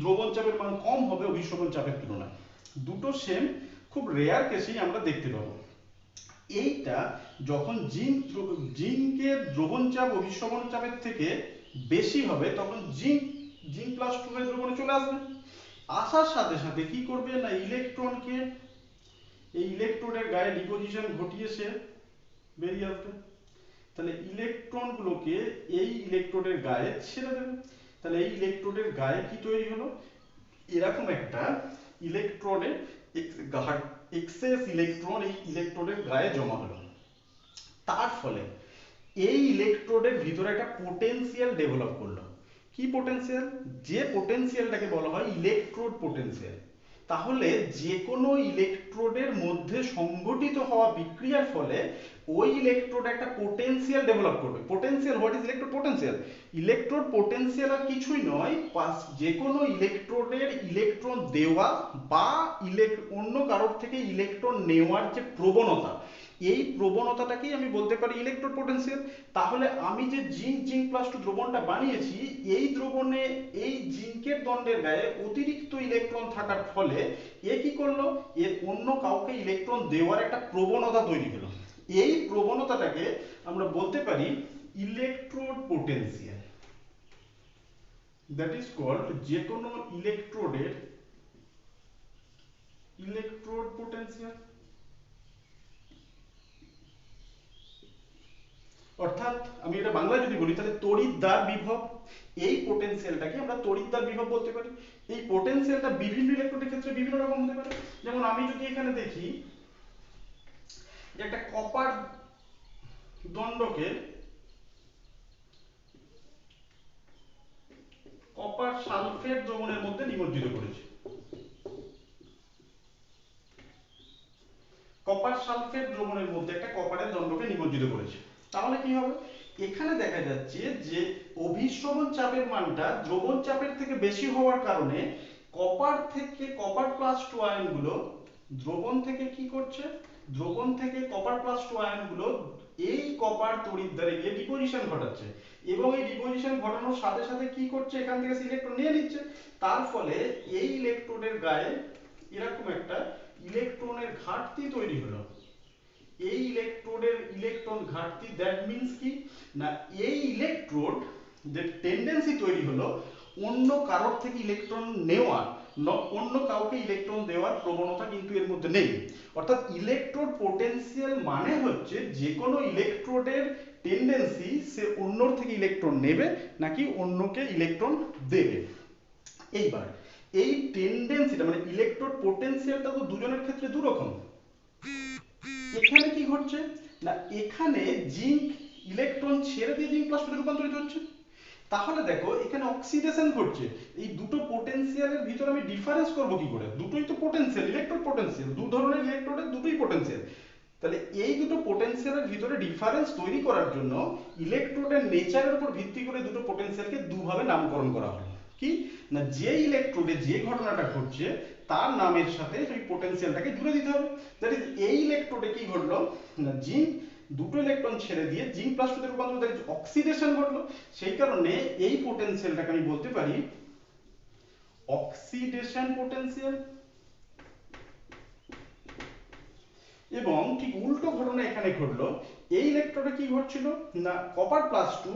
দ্রবণ চাপের মান কম হবে অভিশ্রবণ চাপের তুলনায়। দুটো সেম, খুব রেয়ার কেসেই আমরা দেখতে পাবো। এইটা যখন জিঙ্কের দ্রবণ চাপ অভিশ্রবণ চাপের থেকে বেশি হবে, তখন জিঙ্ক জিঙ্ক প্লাস টু এর দ্রবণে চলে আসবে। আসার সাথে সাথে কি করবে না, ইলেকট্রনকে এই ইলেকট্রোডের গায়ে ডিপোজিশন ঘটিয়ে সে বেরিয়ে আসবে। তাহলে ইলেকট্রনগুলোকে এই ইলেকট্রোডের গায়ে ছেড়ে দেবে। তাহলে এই ইলেকট্রোডের গায়ে কি তৈরি হলো, এরকম একটা ইলেকট্রনের এক্সেস ইলেকট্রন এই ইলেকট্রোডের গায়ে জমা হলো। তার ফলে এই ইলেকট্রোডের ভিতরে একটা পোটেনশিয়াল ডেভেলপ করলো। কি পোটেনশিয়াল? যে পোটেনশিয়ালটাকে বলা হয় ইলেকট্রোড পোটেনশিয়াল। তাহলে যে কোনো ইলেকট্রোডের মধ্যে সংঘটিত হওয়া বিক্রিয়ার ফলে ওই ইলেকট্রোড একটা পোটেনশিয়াল ডেভেলপ করবে। Potential, what is electrode potential? Electrode potential আর কিছুই নয়, যে কোনো ইলেকট্রোডের ইলেকট্রন দেওয়া বা অন্য কারোর থেকে ইলেকট্রন নেওয়ার যে প্রবণতা, এই প্রবণতাটাকেই আমি বলতে পারি ইলেকট্রোড পোটেনশিয়াল। তাহলে আমি যে জিঙ্ক জিঙ্ক প্লাস টু দ্রবণটা বানিয়েছি, এই দ্রবণে এই জিঙ্কের দণ্ডের গায়ে অতিরিক্ত ইলেকট্রন থাকার ফলে এ কি করলো, এর অন্য কাউকে ইলেকট্রন দেওয়ার একটা প্রবণতা তৈরি হলো। এই প্রবণতাটাকে আমরা বলতে পারি electrode potential. That is called, যে কোনো ইলেকট্রোডের ইলেকট্রোড পোটেনশিয়াল। অর্থাৎ আমি এটা বাংলায় যদি বলি তাহলে তড়িৎদ্বার বিভব। এই পোটেনশিয়ালটাকে আমরা তড়িৎদ্বার বিভব বলতে পারি। এই পোটেনশিয়ালটা বিভিন্ন ইলেকট্রোডের ক্ষেত্রে বিভিন্ন রকম হতে পারে। যেমন আমি যদি এখানে দেখি যে একটা কপার দণ্ডকে কপার সালফেট দ্রবণের মধ্যে নিমজ্জিত করেছি, কপার সালফেট দ্রবণের মধ্যে একটা কপারের দণ্ডকে নিমজ্জিত করেছে, তাহলে কি হবে, এখানে দেখা যাচ্ছে যে অভিশ্রবণ চাপের মানটা দ্রবণ চাপের থেকে বেশি হওয়ার কারণে কপার থেকে কপার প্লাস টু আয়নগুলো দ্রবণ থেকে কি করছে, দ্রবণ থেকে কপার প্লাস টু আয়নগুলো এই কপার তড়িৎদ্বারে গিয়ে ডিপোজিশন ঘটাচ্ছে, এবং এই ডিপোজিশন ঘটানোর সাথে সাথে কি করছে, এখান থেকে ইলেকট্রন নিয়ে নিচ্ছে। তার ফলে এই ইলেকট্রোডের গায়ে এরকম একটা ইলেকট্রনের ঘাটতি তৈরি হলো, এই ইলেকট্রোডের ইলেকট্রন ঘাটতি, দ্যাট মিন্স কি না এই ইলেকট্রোড যে টেন্ডেন্সি তৈরি হলো অন্য কারোর থেকে ইলেকট্রন নেওয়া, অন্য কাউকে ইলেকট্রন দেওয়ার প্রবণতা কিন্তু এর মধ্যে নেই। অর্থাৎ ইলেকট্রোড পোটেনশিয়াল মানে হচ্ছে যে কোনো ইলেকট্রোডের টেন্ডেন্সি সে অন্যর থেকে ইলেকট্রন নেবে নাকি অন্যকে ইলেকট্রন দেবে। এইবার এই টেন্ডেন্সিটা মানে ইলেকট্রোড পোটেনশিয়ালটা তো দুজনের ক্ষেত্রে দুরকম। এখানে কি ঘটছে না এখানে জিঙ্ক ইলেকট্রন ছেড়ে দিয়ে জিঙ্ক প্লাস টুতে রূপান্তরিত হচ্ছে। তাহলে দেখো এখানে অক্সিডেশন ঘটছে। এই দুটো পোটেনশিয়ালের ভিতরে আমি ডিফারেন্স করব কি করে? দুটোই তো পোটেনশিয়াল, ইলেকট্রোড পোটেনশিয়াল, দু ধরনের ইলেকট্রোডের দুটোই পোটেনশিয়াল। তাহলে এই দুটো পোটেনশিয়ালের ভিতরে ডিফারেন্স তৈরি করার জন্য ইলেকট্রোডের নেচারের উপর ভিত্তি করে দুটো পোটেনশিয়ালকে দুভাবে নামকরণ করা হলো। কি না যে ইলেকট্রোডে যে ঘটনাটা ঘটছে তার নামের সাথে সেই পোটেনশিয়ালটাকে জুড়ে দিতে হবে। দ্যাট ইজ এই ইলেকট্রোডে কি ঘটলো না জিঙ্ক দুটো ইলেকট্রন ছেড়ে দিয়ে জিঙ্ক প্লাস টুতে রূপান্তর, দ্যাট ইজ অক্সিডেশন ঘটলো। সেই কারণে এই পোটেনশিয়ালটাকে আমি বলতে পারি অক্সিডেশন পোটেনশিয়াল। এবং ঠিক উল্টো ঘটনা এখানে ঘটলো, এই ইলেকট্রনে কি ঘটছিল না কপার প্লাস টু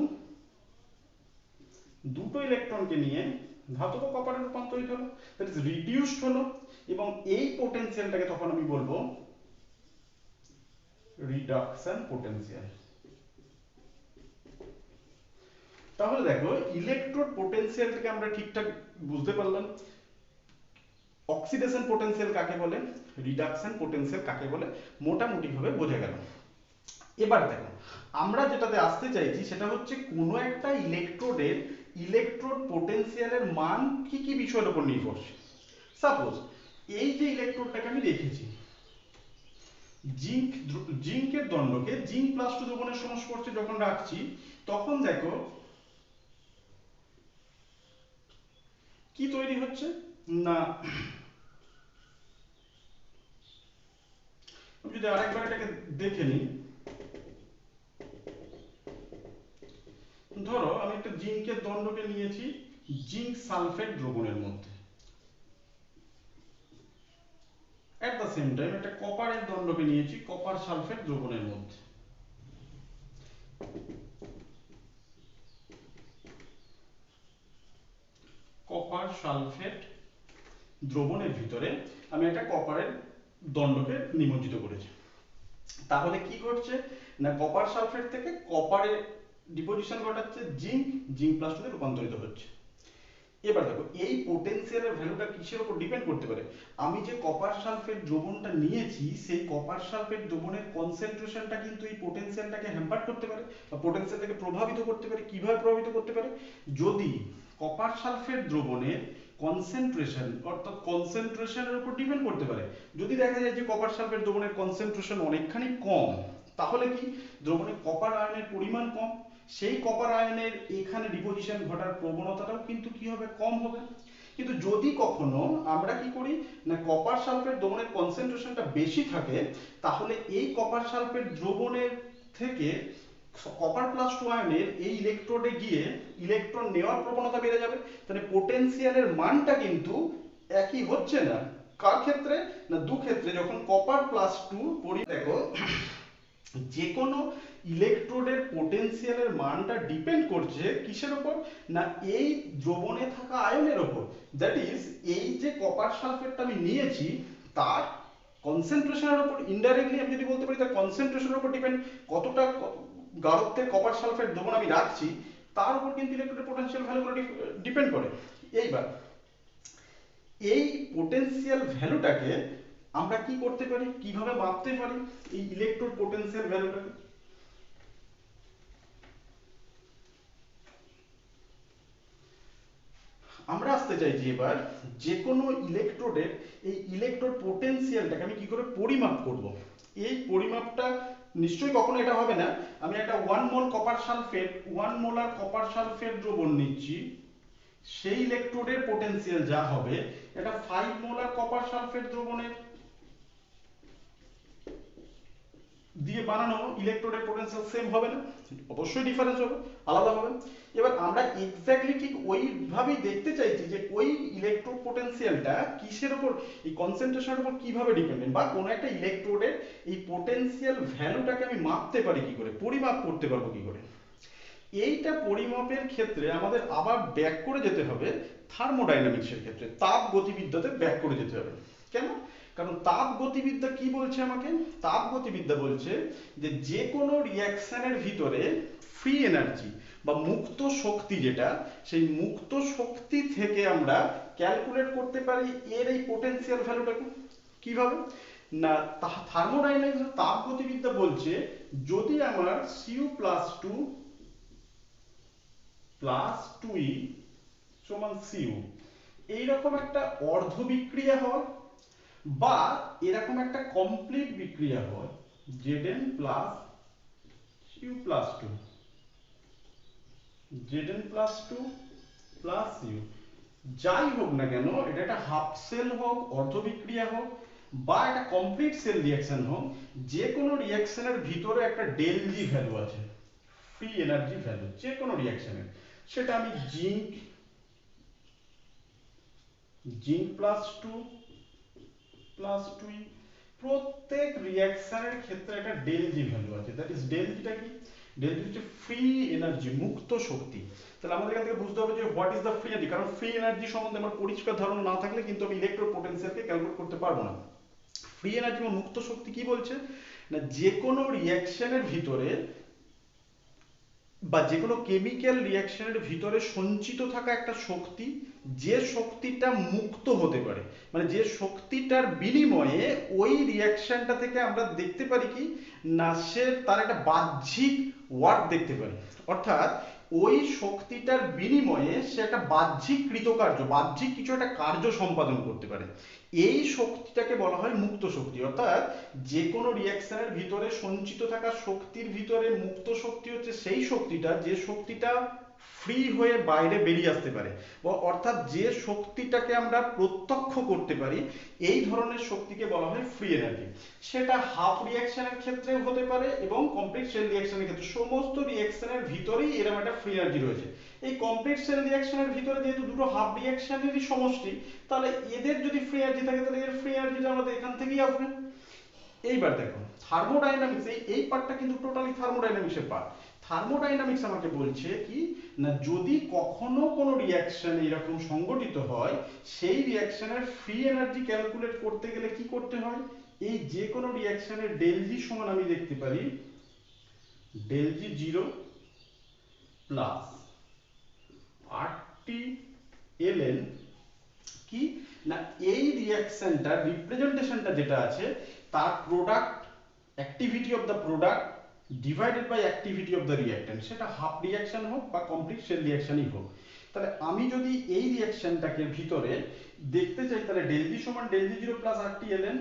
দুটো ইলেকট্রনকে নিয়ে ধাতব কপারে রূপান্তরিত হলো, দ্যাট ইজ রিডিউসড হলো। এবং এই পোটেনশিয়ালটাকে তখন আমি বলবো রিডাকশন পোটেনশিয়াল। তাহলে দেখো ইলেকট্রোড পোটেনশিয়ালটাকে আমরা ঠিকঠাক বুঝতে পারলাম। অক্সিডেশন পোটেনশিয়াল কাকে বলে, রিডাকশন পোটেনশিয়াল কাকে বলে মোটামুটি ভাবে বোঝা গেল। এবার দেখো আমরা যেটাতে আসতে চাইছি সেটা হচ্ছে কোনো একটা ইলেকট্রোডের ইলেকট্রোড পোটেনশিয়ালের মান কি কি বিষয়ের উপর নির্ভরশীল। সাপোজ এই যে ইলেকট্রোডটাকে আমি রেখেছি জিঙ্কের দণ্ডকে জিঙ্ক প্লাস টু দ্রবণের সংস্পর্শে যখন রাখছি তখন দেখো কি তৈরি হচ্ছে না, আমি যদি আরেকবার এটাকে দেখে নিই, ধরো আমি একটা জিঙ্কের দণ্ডকে নিয়েছি জিঙ্ক সালফেট দ্রবণের মধ্যে, এট দ্য সেম টাইম একটা কপারের দণ্ডকে নিয়েছি কপার সালফেট দ্রবণের মধ্যে। কপার সালফেট দ্রবণের ভিতরে আমি একটা কপারের দণ্ডকে নিমজ্জিত করেছি। তাহলে কি ঘটছে না কপার সালফেট থেকে কপারে ডিপোজিশন ঘটাচ্ছে জিঙ্ক, জিঙ্ক প্লাস টুতে রূপান্তরিত হচ্ছে। এবার দেখো এই পোটেনশিয়ালের ভ্যালুটা কিসের উপর ডিপেন্ড করতে পারে, আমি যে কপার সালফেট দ্রবণটা নিয়েছি সেই কপার সালফেট দ্রবণের কনসেন্ট্রেশনটা কিন্তু এই পোটেনশিয়ালটাকে হ্যাম্পার করতে পারে বা পোটেনশিয়ালটাকে প্রভাবিত করতে পারে। কিভাবে প্রভাবিত করতে পারে, যদি কপার সালফেট দ্রবণের কনসেন্ট্রেশন অর্থাৎ কনসেন্ট্রেশনের উপর ডিপেন্ড করতে পারে। যদি দেখা যায় যে কপার সালফেট দ্রবণের কনসেন্ট্রেশন অনেকখানি কম, তাহলে কি দ্রবণে কপার আয়নের পরিমাণ কম, সেই কপার আয়নের এখানে ডিপোজিশন ঘটার প্রবণতাটাও কিন্তু কি হবে কম হবে। কিন্তু যদি কখনো আমরা কি করি না কপার সালফেট দ্রবণের কনসেন্ট্রেশনটা বেশি থাকে, তাহলে এই কপার সালফেট দ্রবণের থেকে কপার প্লাস টু আয়নের এই ইলেকট্রোডে গিয়ে ইলেকট্রন নেওয়ার প্রবণতা বেড়ে যাবে। তাহলে পোটেনশিয়ালের মানটা কিন্তু একই হচ্ছে না। কার ক্ষেত্রে না দু ক্ষেত্রে, যখন কপার প্লাস টু দেখো যে কোনো ইলেকট্রোডের পোটেনশিয়ালের মানটা ডিপেন্ড করছে কিসের উপর না এই দ্রবণে থাকা আয়নের উপর। দ্যাট ইজ এই যে কপার সালফেটটা আমি নিয়েছি তার কনসেন্ট্রেশনের উপর, ইনডাইরেক্টলি আমি যদি বলতে পারি তার কনসেন্ট্রেশনের উপর ডিপেন্ড, কতটা গাঢ়ত্বের কপার সালফেট দ্রবণ আমি রাখছি তার উপর কিন্তু ইলেকট্রোডের পোটেনশিয়াল ভ্যালুগুলো ডিপেন্ড করে। এইবার এই পোটেনশিয়াল ভ্যালুটাকে আমরা কি করতে পারি, কিভাবে মাপতে পারি এই ইলেকট্রোড পোটেনশিয়াল ভ্যালুটাকে, আমরা আসতে চাইছি এবার যে কোনো ইলেকট্রোডের এই ইলেকট্রোড পোটেনশিয়ালটাকে আমি কি করে পরিমাপ করব। এই পরিমাপটা নিশ্চয়ই কখনো এটা হবে না আমি একটা 1 mole copper sulphate 1 molar copper sulphate দ্রবণ নিচ্ছি, সেই ইলেকট্রোডের পোটেনশিয়াল যা হবে এটা 5 মোলার কপার সালফেট দ্রবণের দিয়ে বানানো ইলেকট্রোডের পোটেনশিয়াল সেম হবে না, অবশ্যই ডিফারেন্স হবে, আলাদা হবে। এবার আমরা এক্স্যাক্টলি ঠিক ওইভাবেই দেখতে চাইছি যে ওই ইলেকট্রোড পোটেনশিয়ালটা কিসের উপর, এই কনসেন্ট্রেশনের উপর কিভাবে ডিপেন্ডেন্ট, বা কোনো একটা ইলেকট্রোডের এই পোটেনশিয়াল ভ্যালুটাকে আমি মাপতে পারি কি করে, পরিমাপ করতে পারবো কি করে। এইটা পরিমাপের ক্ষেত্রে আমাদের আবার ব্যাক করে যেতে হবে থার্মোডাইনামিক্সের ক্ষেত্রে, তাপ গতিবিদ্যাতে ব্যাক করে যেতে হবে। কেন? কারণ তাপ গতিবিদ্যা কি বলছে আমাকে? তাপ গতিবিদ্যা বলছে যে যে কোনো রিয়াকশনের ভিতরে ফ্রি এনার্জি বা মুক্ত শক্তি, যেটা সেই মুক্ত শক্তি থেকে আমরা ক্যালকুলেট করতে পারি এর এই পোটেনশিয়াল ভ্যালুটাকে। কিভাবে না, থার্মোডাইনামিক্স তাপ গতিবিদ্যা বলছে যদি আমার Cu+2 প্লাস 2e সমান Cu এইরকম একটা অর্ধ বিক্রিয়া হয়, বা এরকম একটা কমপ্লিট বিক্রিয়া হয় Zn plus Cu+2, Zn plus 2 plus Cu, যাই হোক না কেন, এটা একটা হাফ সেল হোক, অর্ধ বিক্রিয়া হোক, বা একটা কমপ্লিট সেল রিঅ্যাকশন হোক, যে কোনো রিঅ্যাকশনের ভিতরে একটা ডেল জি ভ্যালু আছে, ফ্রি এনার্জি ভ্যালু যে কোনো রিঅ্যাকশনের। সেটা আমি জিঙ্ক +2 প্লাস 2, প্রত্যেক রিঅ্যাকশনের ক্ষেত্রে একটা ডেল জি ভ্যালু আছে। দ্যাট ইজ ডেল জিটা কি? ডেল জি হচ্ছে ফ্রি এনার্জি, মুক্ত শক্তি। তাহলে আমাদের এখান থেকে বুঝতে হবে যে what is the free energy, কারণ ফ্রি এনার্জি সম্বন্ধে আমার পরিষ্কার ধারণা না থাকলে কিন্তু আমি ইলেকট্রো পোটেনশিয়ালকে ক্যালকুলেট করতে পারবো না। ফ্রি এনার্জি বা মুক্ত শক্তি কি বলছে না, যে কোনো রিঅ্যাকশনের ভিতরে বা যে কোনো কেমিক্যাল রিঅ্যাকশনের ভিতরে সঞ্চিত থাকা একটা শক্তি, যে শক্তিটা মুক্ত হতে পারে, মানে যে শক্তিটার বিনিময়ে ওই রিঅ্যাকশনটা থেকে আমরা দেখতে পারি কি না, সে তার একটা বাহ্যিক ওয়ার্ক দেখতে পারি। অর্থাৎ ওই শক্তিটার বিনিময়ে সে একটা বাহ্যিক কৃতকার্য, বাহ্যিক কিছু একটা কার্য সম্পাদন করতে পারে। এই শক্তিটাকে বলা হয় মুক্ত শক্তি। অর্থাৎ যে কোনো রিঅ্যাকশনের ভিতরে সঞ্চিত থাকা শক্তির ভিতরে মুক্ত শক্তি হচ্ছে সেই শক্তিটা, যে শক্তিটা ফ্রি হয়ে বাইরে বেরিয়ে আসতে পারে, অর্থাৎ যে শক্তিটাকে আমরা প্রত্যক্ষ করতে পারি, এই ধরনের শক্তিকে বলা হয় ফ্রি এনার্জি। সেটা হাফ রিঅ্যাকশনের ক্ষেত্রেও হতে পারে এবং কমপ্লিট সেল রিঅ্যাকশনের ক্ষেত্রে, সমস্ত রিঅ্যাকশনের ভিতরেই এরকম একটা ফ্রি এনার্জি রয়েছে। এই কমপ্লিট সেল রিঅ্যাকশনের ভিতরে যেহেতু দুটো হাফ রিঅ্যাকশনেরই সমষ্টি, তাহলে এদের যদি ফ্রি এনার্জি থাকে তাহলে এর ফ্রি এনার্জিটা আমাদের এখান থেকেই আসবে। এইবার দেখো থার্মোডাইনামিক্স, এই পার্টটা কিন্তু টোটালি থার্মোডাইনামিক্সের পার্ট। থার্মোডাইনামিক্স আমাকে বলছে কি না, যদি কখনো কোনো রিঅ্যাকশন এরকম সংগঠিত হয়, সেই রিঅ্যাকশনের ফ্রি এনার্জি ক্যালকুলেট করতে গেলে কি করতে হয়, এই যে কোনো রিঅ্যাকশনের ডেল জি সমান আমি দেখতে পারি ডেল জি 0 প্লাস RT ln কি না, এই রিঅ্যাকশনটার রিপ্রেজেন্টেশনটা যেটা আছে তার product, activity of the product divided by activity of the reactant, সেটা হাফ রিঅ্যাকশন হোক বা কমপ্লিট সেল রিঅ্যাকশনই হোক। তাহলে আমি যদি এই রিঅ্যাকশনটাকে ভিতরে দেখতে চাই, তাহলে ডেল জি সমান ডেল জি 0 plus RT ln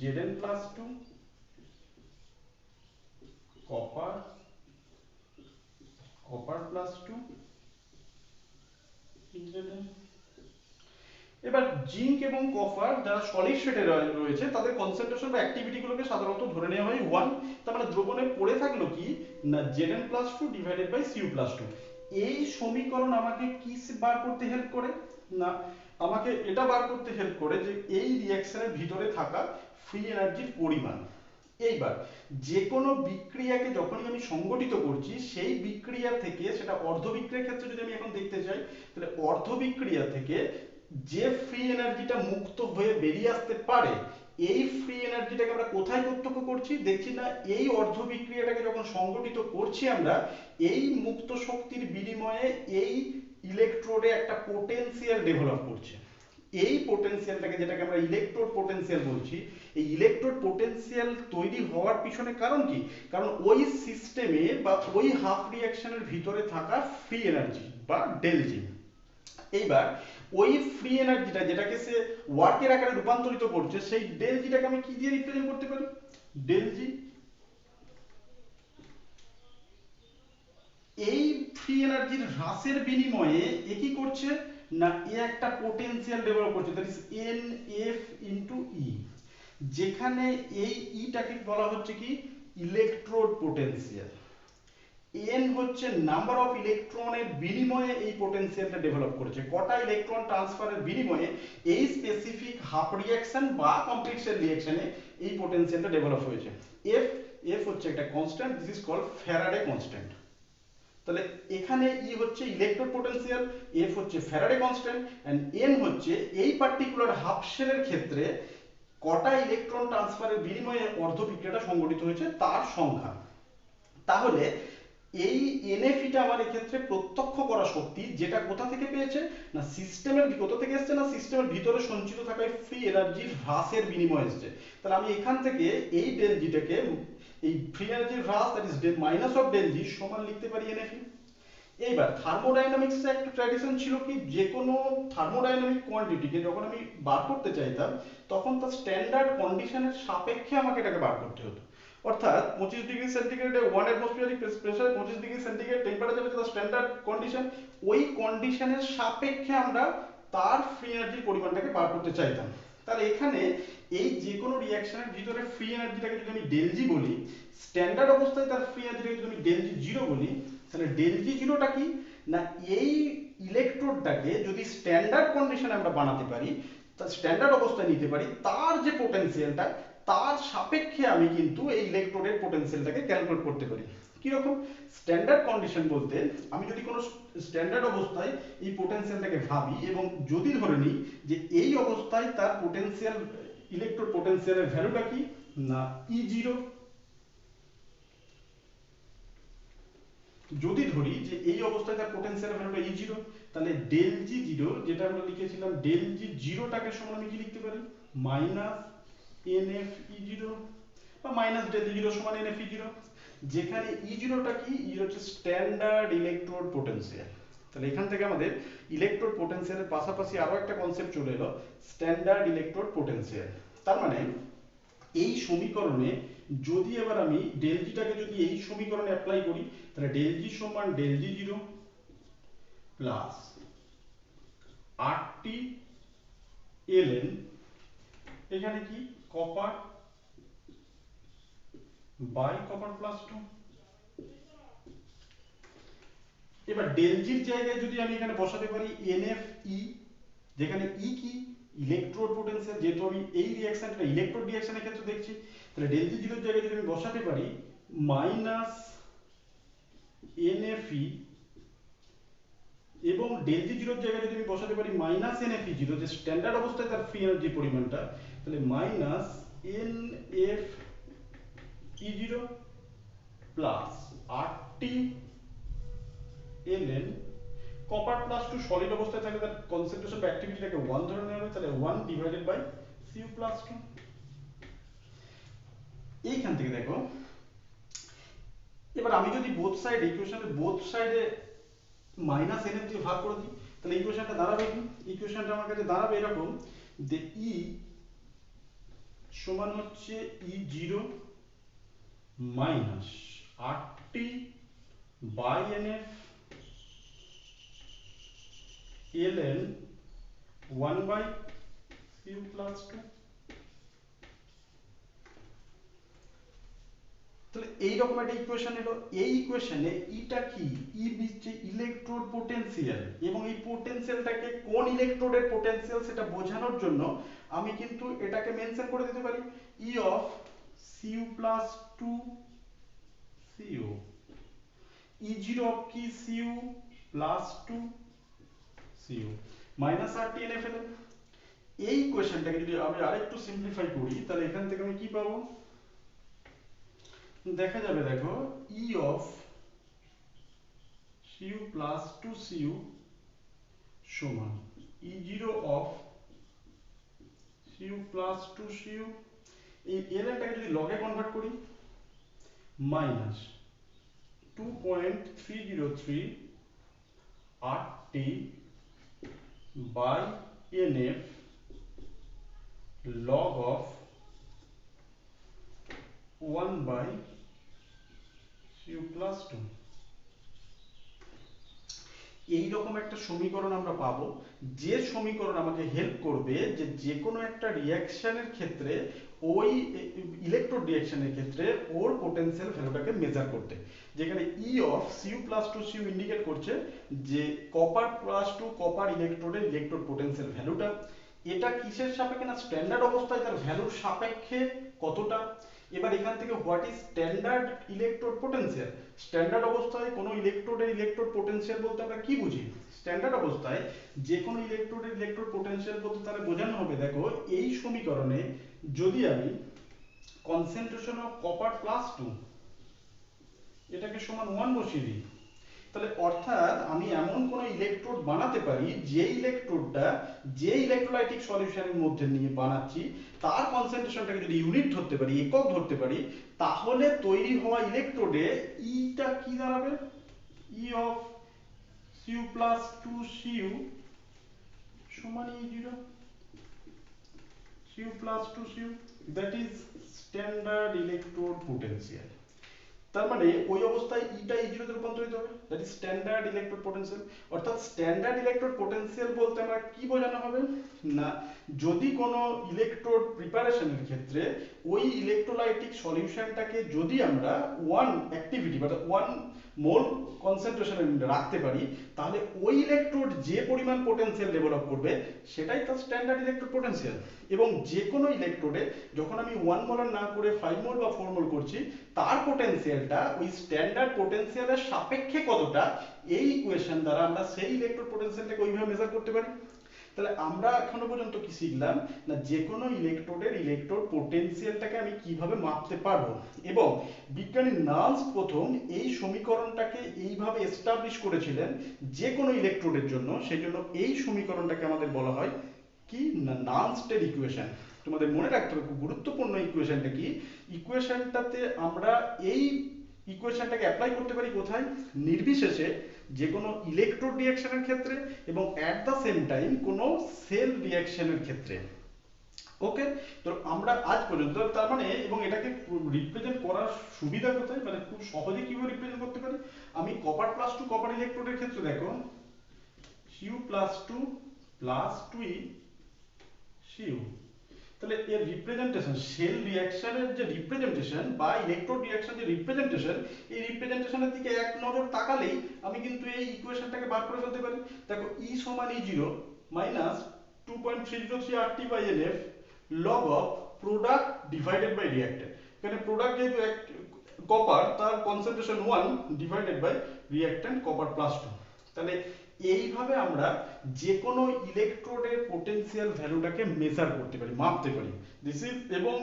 Zn plus 2 copper plus 2 Zn। এবার জিঙ্ক এবং কপার যারা সলিড স্টেটে রয়েছে তাদের কনসেন্ট্রেশন বা অ্যাক্টিভিটি গুলোকে সাধারণত ধরে নেওয়া হয় 1, তার মানে দ্রবণে পড়ে থাকলো কি না Zn+2 ডিভাইডেড বাই Cu+2। এই সমীকরণ আমাকে কি বার করতে হেল্প করে না, আমাকে এটা বার করতে হেল্প করে যে এই রিঅ্যাকশনের ভিতরে থাকা ফ্রি এনার্জির পরিমাণ। এইবার যে কোনো বিক্রিয়াকে যখনই আমি সংগঠিত করছি, সেই বিক্রিয়া থেকে, সেটা অর্ধ বিক্রিয়ার ক্ষেত্রে যদি আমি এখন দেখতে চাই, তাহলে অর্ধ বিক্রিয়া থেকে যে ফ্রি এনার্জিটা মুক্ত হয়ে বেরিয়ে আসতে পারে, এই ফ্রি এনার্জিটাকে আমরা কোথায় প্রত্যক্ষ করছি, দেখছি না এই অর্ধ বিক্রিয়াটাকে যখন সংগঠিত করছি আমরা, এই মুক্ত শক্তির বিনিময়ে এই ইলেকট্রোডে একটা পোটেনশিয়াল ডেভেলপ করছে। এই পোটেনশিয়ালটাকে, যেটাকে আমরা ইলেকট্রোড পোটেনশিয়াল বলছি, এই ইলেকট্রোড পোটেনশিয়াল তৈরি হওয়ার পিছনে কারণ কি, কারণ ওই সিস্টেমে বা ওই হাফ রিঅ্যাকশনের ভিতরে থাকা ফ্রি এনার্জি বা ডেল জি। এইবার ওই ফ্রি এনার্জিটা যেটাকে সে ওয়ার্কের আকারে রূপান্তরিত করছে, সেই ডেল জিটাকে আমি কি দিয়ে রিপ্রেজেন্ট করতে পারি, ডেল জি। এই ফ্রি এনার্জির হ্রাসের বিনিময়ে এ কি করছে না, এ একটা পোটেনশিয়াল ডেভেলপ করছে, দ্যাট ইজ NF * E, যেখানে এই ইটাকে বলা হচ্ছে কি ইলেকট্রোড পোটেনশিয়াল, এন হচ্ছে নাম্বার অফ ইলেকট্রনের বিনিময়ে এই পোটেনশিয়ালটা ডেভেলপ করেছে, কটা ইলেকট্রন ট্রান্সফারের বিনিময়ে এই স্পেসিফিক হাফ রিঅ্যাকশন বা কমপ্লিট সেল রিঅ্যাকশনে এই পোটেনশিয়ালটা ডেভেলপ হয়েছে। এফ, এফ হচ্ছে একটা constant, this is called Faraday constant. তাহলে এখানে ই হচ্ছে ইলেকট্রোড পোটেনশিয়াল, এফ হচ্ছে ফ্যারাডে কনস্ট্যান্ট, এন্ড এন হচ্ছে এই পার্টিকুলার হাফ শেলের ক্ষেত্রে কটা ইলেকট্রন ট্রান্সফারের বিনিময়ে অর্ধ বিক্রিয়াটা সংঘটিত হয়েছে তার সংখ্যা। তাহলে এই এনএফইটা আমার এক্ষেত্রে প্রত্যক্ষ করা শক্তি, যেটা কোথা থেকে পেয়েছে না সিস্টেমের, কোথা থেকে এসছে না সিস্টেমের ভিতরে সঞ্চিত থাকা ফ্রি এনার্জির হ্রাসের বিনিময়ে এসছে। তাহলে আমি এখান থেকে এই ডেল জিটাকে, এই ফ্রি এনার্জির হ্রাস that is minus of del G সমান লিখতে পারি এনএফই। এইবার থার্মোডাইনামিক্সে একটা ট্র্যাডিশন ছিল কি, যে কোনো থার্মোডাইনামিক কোয়ান্টিটিকে যখন আমি বার করতে চাইতাম তখন তার স্ট্যান্ডার্ড কন্ডিশনের সাপেক্ষে আমাকে এটাকে বার করতে হতো। অর্থাৎ 25 ডিগ্রি সেন্টিগ্রেডে 1 atmospheric pressure, 25 degree centigrade temperature হচ্ছে স্ট্যান্ডার্ড কন্ডিশন, ওই কন্ডিশনের সাপেক্ষে আমরা তার ফ্রি এনার্জির পরিমাণটাকে বার করতে চাইতাম। তাহলে এখানে এই যে কোনো রিঅ্যাকশনের ভিতরে ফ্রি এনার্জিটাকে যদি আমি ডেল জি বলি, স্ট্যান্ডার্ড অবস্থায় তার ফ্রি এনার্জিটাকে যদি আমি ডেল জি জিরো বলি, তাহলে ডেল জি জিরোটা কি না এই ইলেকট্রোডটাকে যদি স্ট্যান্ডার্ড কন্ডিশনে আমরা বানাতে পারি, তার স্ট্যান্ডার্ড অবস্থায় নিতে পারি, তার যে পোটেনশিয়ালটা তার সাপেক্ষে আমি কিন্তু এই ইলেকট্রোডের পোটেনশিয়ালটাকে ক্যালকুলেট করতে পারি। কিরকম স্ট্যান্ডার্ড কন্ডিশন বলতে, আমি যদি কোনো স্ট্যান্ডার্ড অবস্থায় এই পোটেনশিয়ালটাকে ভাবি এবং যদি ধরে নিই যে এই অবস্থায় তার পোটেনশিয়াল, ইলেকট্রোড পোটেনশিয়ালের ভ্যালুটা কি না ই জিরো, যদি ধরি যে এই অবস্থায় তার পোটেনশিয়াল ভ্যালুটা ই জিরো, তাহলে ডেল জি জিরো যেটা আমরা লিখেছিলাম ডেল জি জিরোটাকে সমান আমি কি লিখতে পারি minus N F E zero, বা মাইনাস ডেল জি জিরো সমান এন এফ ই জিরো, যেখানে ই জিরোটা কি, ই হচ্ছে স্ট্যান্ডার্ড ইলেকট্রোড পোটেনশিয়াল। তাহলে এখান থেকে আমাদের ইলেকট্রোড পোটেনশিয়ালের পাশাপাশি আরো একটা কনসেপ্ট চলে এলো, স্ট্যান্ডার্ড ইলেকট্রোড পোটেনশিয়াল। তার মানে এই সমীকরণে যদি এবার আমি ডেল জিটাকে যদি এই সমীকরণে অ্যাপ্লাই করি, তাহলে ডেল জি সমান del G zero plus RT LN, এখানে কি copper by copper plus two. এবার ডেল জির জায়গায় যদি আমি এখানে বসাতে পারি এনএফ ই, যেখানে ই কি ইলেকট্রোড পোটেনশিয়াল, যেহেতু আমি এই রিঅ্যাকশনটা ইলেকট্রোড রিঅ্যাকশনের ক্ষেত্রে দেখছি, তাহলে ডেল জি জিরোর জায়গায় যদি আমি বসাতে পারি মাইনাস এনএফই, এবং ডেল জি জিরোর জায়গায় যদি আমি বসাতে পারি মাইনাস এনএফই জিরো, যে স্ট্যান্ডার্ড অবস্থায় তার ফ্রি এনার্জি পরিমাণটা, তাহলে minus N F E zero plus RT LN, copper plus two solid অবস্থায় থাকলে তার কনসেন্ট্রেশন বা অ্যাক্টিভিটিটাকে 1 ধরে নেওয়া হবে, তাহলে 1 divided by CU plus two. এইখান থেকে দেখো, এবার আমি যদি বোথ সাইড ইকুয়েশনের বোথ সাইডে মাইনাস এন এর দিয়ে ভাগ করে দিই, তাহলে ইকুয়েশনটা দাঁড়াবে কি, ইকুয়েশনটা আমার কাছে দাঁড়াবে এরকম যে ই সমান হচ্ছে E zero minus RT by N F LN 1 by U plus two. তাহলে এইরকম একটা ইকুয়েশন এলো, এই ইকুয়েশনে ইটা কি ই দিচ্ছে ইলেকট্রোড পোটেনশিয়াল, এবং এই পোটেনশিয়ালটাকে কোন ইলেকট্রোডের পোটেনশিয়াল সেটা বোঝানোর জন্য আমি কিন্তু এটাকে মেনশন করে দিতে পারি E of C U plus two C U, E zero of কি C U plus two C U minus R T N F L. এই ইকুয়েশনটাকে যদি আমি আরেকটু সিম্পলিফাই করি, তাহলে এখান থেকে আমি কি পাবো, দেখা যাবে দেখো E of C U plus two C U সমান E zero of C U plus two C U, এই এলএনটাকে যদি লগে কনভার্ট করি minus 2.303 R T by N F log of 1 by cu plus 2। এই রকম একটা সমীকরণ আমরা পাবো, যে সমীকরণ আমাকে হেল্প করবে যে যে কোনো একটা রিয়াকশনের ক্ষেত্রে ওই ইলেকট্রোড রিয়াকশনের ক্ষেত্রে ওর পোটেনশিয়াল ভ্যালুটাকে মেজার করতে। যেখানে E of C U plus two C U indicate করছে যে কপার প্লাস টু কপার ইলেকট্রোডের ইলেকট্রোড পোটেনশিয়াল ভ্যালুটা। এটা কিসের সাপেক্ষে না স্ট্যান্ডার্ড অবস্থায় তার ভ্যালুর সাপেক্ষে কতটা। এবার এখান থেকে what is standard electrode potential. Standard অবস্থায় কোনো ইলেকট্রোডের ইলেকট্রোড পোটেনশিয়াল বলতে আমরা কি বুঝি? স্ট্যান্ডার্ড অবস্থায় যে কোনো ইলেকট্রোডের ইলেকট্রোড পোটেনশিয়াল বলতে তাহলে বোঝানো হবে, দেখো এই সমীকরণে যদি আমি concentration of copper plus two এটাকে সমান 1 বসিয়ে দিই, তাহলে অর্থাৎ আমি এমন কোনো ইলেকট্রোড বানাতে পারি যে ইলেকট্রোডটা যে ইলেকট্রোলাইটিক সলিউশনের মধ্যে নিয়ে বানাচ্ছি তার কনসেন্ট্রেশনটাকে যদি ইউনিট ধরতে পারি, একক ধরতে পারি, তাহলে তৈরি হওয়া ইলেকট্রোডে ইটা কি দাঁড়াবে? E of C U plus two C U সমান E zero C U plus two C U, that is standard electrode potential. তার মানে ওই অবস্থায় ইটা ই জিরোতে রূপান্তরিত হবে, that is standard electrode potential. অর্থাৎ স্ট্যান্ডার্ড ইলেকট্রোড পোটেনশিয়াল বলতে আমরা কি বোঝানো হবে না, যদি কোনো ইলেকট্রোড প্রিপারেশনের ক্ষেত্রে ওই ইলেকট্রোলাইটিক সলিউশনটাকে যদি আমরা ওয়ান অ্যাক্টিভিটি বা ওয়ান মোল কনসেন্ট্রেশনে রাখতে পারি, তাহলে ওই ইলেকট্রোড যে পরিমাণ পোটেনশিয়াল ডেভেলপ করবে সেটাই তার স্ট্যান্ডার্ড ইলেকট্রোড পোটেনশিয়াল। এবং যে কোনো ইলেকট্রোডে যখন আমি 1 মোলার না করে 5 মোল বা 4 মোল করছি, তার পোটেনশিয়ালটা ওই স্ট্যান্ডার্ড পোটেনশিয়ালের সাপেক্ষে কতটা, এই ইকুয়েশন দ্বারা আমরা সেই ইলেকট্রোড পোটেনশিয়ালটাকে ওইভাবে মেজার করতে পারি। তাহলে আমরা এখনো পর্যন্ত কি শিখলাম না, যে কোনো ইলেকট্রোডের ইলেকট্রোড পোটেনশিয়ালটাকে আমি কিভাবে মাপতে পারবো, এবং বিজ্ঞানী নালস প্রথম এই সমীকরণটাকে এইভাবে এস্টাবলিশ করেছিলেন যে কোনো ইলেকট্রোডের জন্য। সেই জন্য এই সমীকরণটাকে আমাদের বলা হয় কি না নালস-টের ইকুয়েশন। তোমাদের মনে রাখতে হবে খুব গুরুত্বপূর্ণ ইকুয়েশনটা কি, ইকুয়েশনটাতে আমরা এই ইকুয়েশনটাকে অ্যাপ্লাই করতে পারি কোথায়, নির্বিশেষে যে কোনো ইলেকট্রোড রিঅ্যাকশনের ক্ষেত্রে এবং অ্যাট দ্য সেম টাইম কোনো সেল রিঅ্যাকশনের ক্ষেত্রে। ওকে, তো আমরা আজ পর্যন্ত তার মানে, এবং এটাকে রিপ্রেজেন্ট করার সুবিধা কোথায়, মানে খুব সহজে কিভাবে রিপ্রেজেন্ট করতে পারি, আমি কপার প্লাস টু কপার ইলেকট্রোডের ক্ষেত্রে দেখো C U plus two plus two e C U, তাহলে এর রিপ্রেজেন্টেশন সেল রিঅ্যাকশনের যে রিপ্রেজেন্টেশন বা ইলেকট্রোড রিঅ্যাকশন যে রিপ্রেজেন্টেশন, এই রিপ্রেজেন্টেশনের দিকে এক নজর তাকালেই আমি কিন্তু এই ইকুয়েশনটাকে বার করে ফেলতে পারি। দেখো ই সমান E zero minus 2.303 RT by NF log of product divided by reactant. এখানে প্রোডাক্ট যেহেতু কপার, তার concentration 1 divided by reactant copper plus 2। তাহলে এইভাবে আমরা যে কোনো ইলেকট্রোডের পোটেনশিয়াল ভ্যালুটাকে মেজার করতে পারি, মাপতে পারি। দিস ইজ, এবং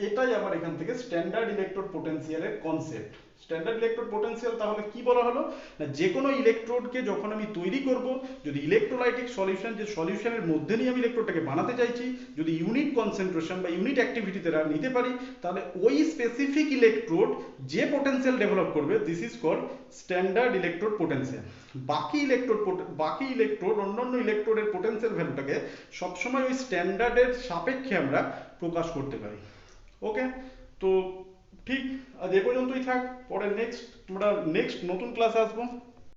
এটাই আবার এখান থেকে স্ট্যান্ডার্ড ইলেকট্রোড পোটেনশিয়ালের কনসেপ্ট। স্ট্যান্ডার্ড ইলেকট্রোড পোটেনশিয়াল তাহলে কি বলা হলো না, যে কোনো ইলেকট্রোডকে যখন আমি তৈরি করব, যদি ইলেকট্রোলাইটিক সলিউশন, যে সলিউশনের মধ্যে নিয়ে আমি ইলেকট্রোডটাকে বানাতে চাইছি, যদি ইউনিট কনসেন্ট্রেশন বা ইউনিট অ্যাক্টিভিটিতে নিতে পারি, তাহলে ওই স্পেসিফিক ইলেকট্রোড যে পোটেনশিয়াল ডেভেলপ করবে, this is called standard electrode potential. বাকি ইলেকট্রোড অন্যান্য ইলেকট্রোডের পোটেনশিয়াল ভ্যালুটাকে সবসময় ওই স্ট্যান্ডার্ডের সাপেক্ষে আমরা প্রকাশ করতে পারি। ওকে, তো ঠিক আজ এ পর্যন্তই থাক, পরে আমরা নেক্সট নতুন ক্লাসে আসবো।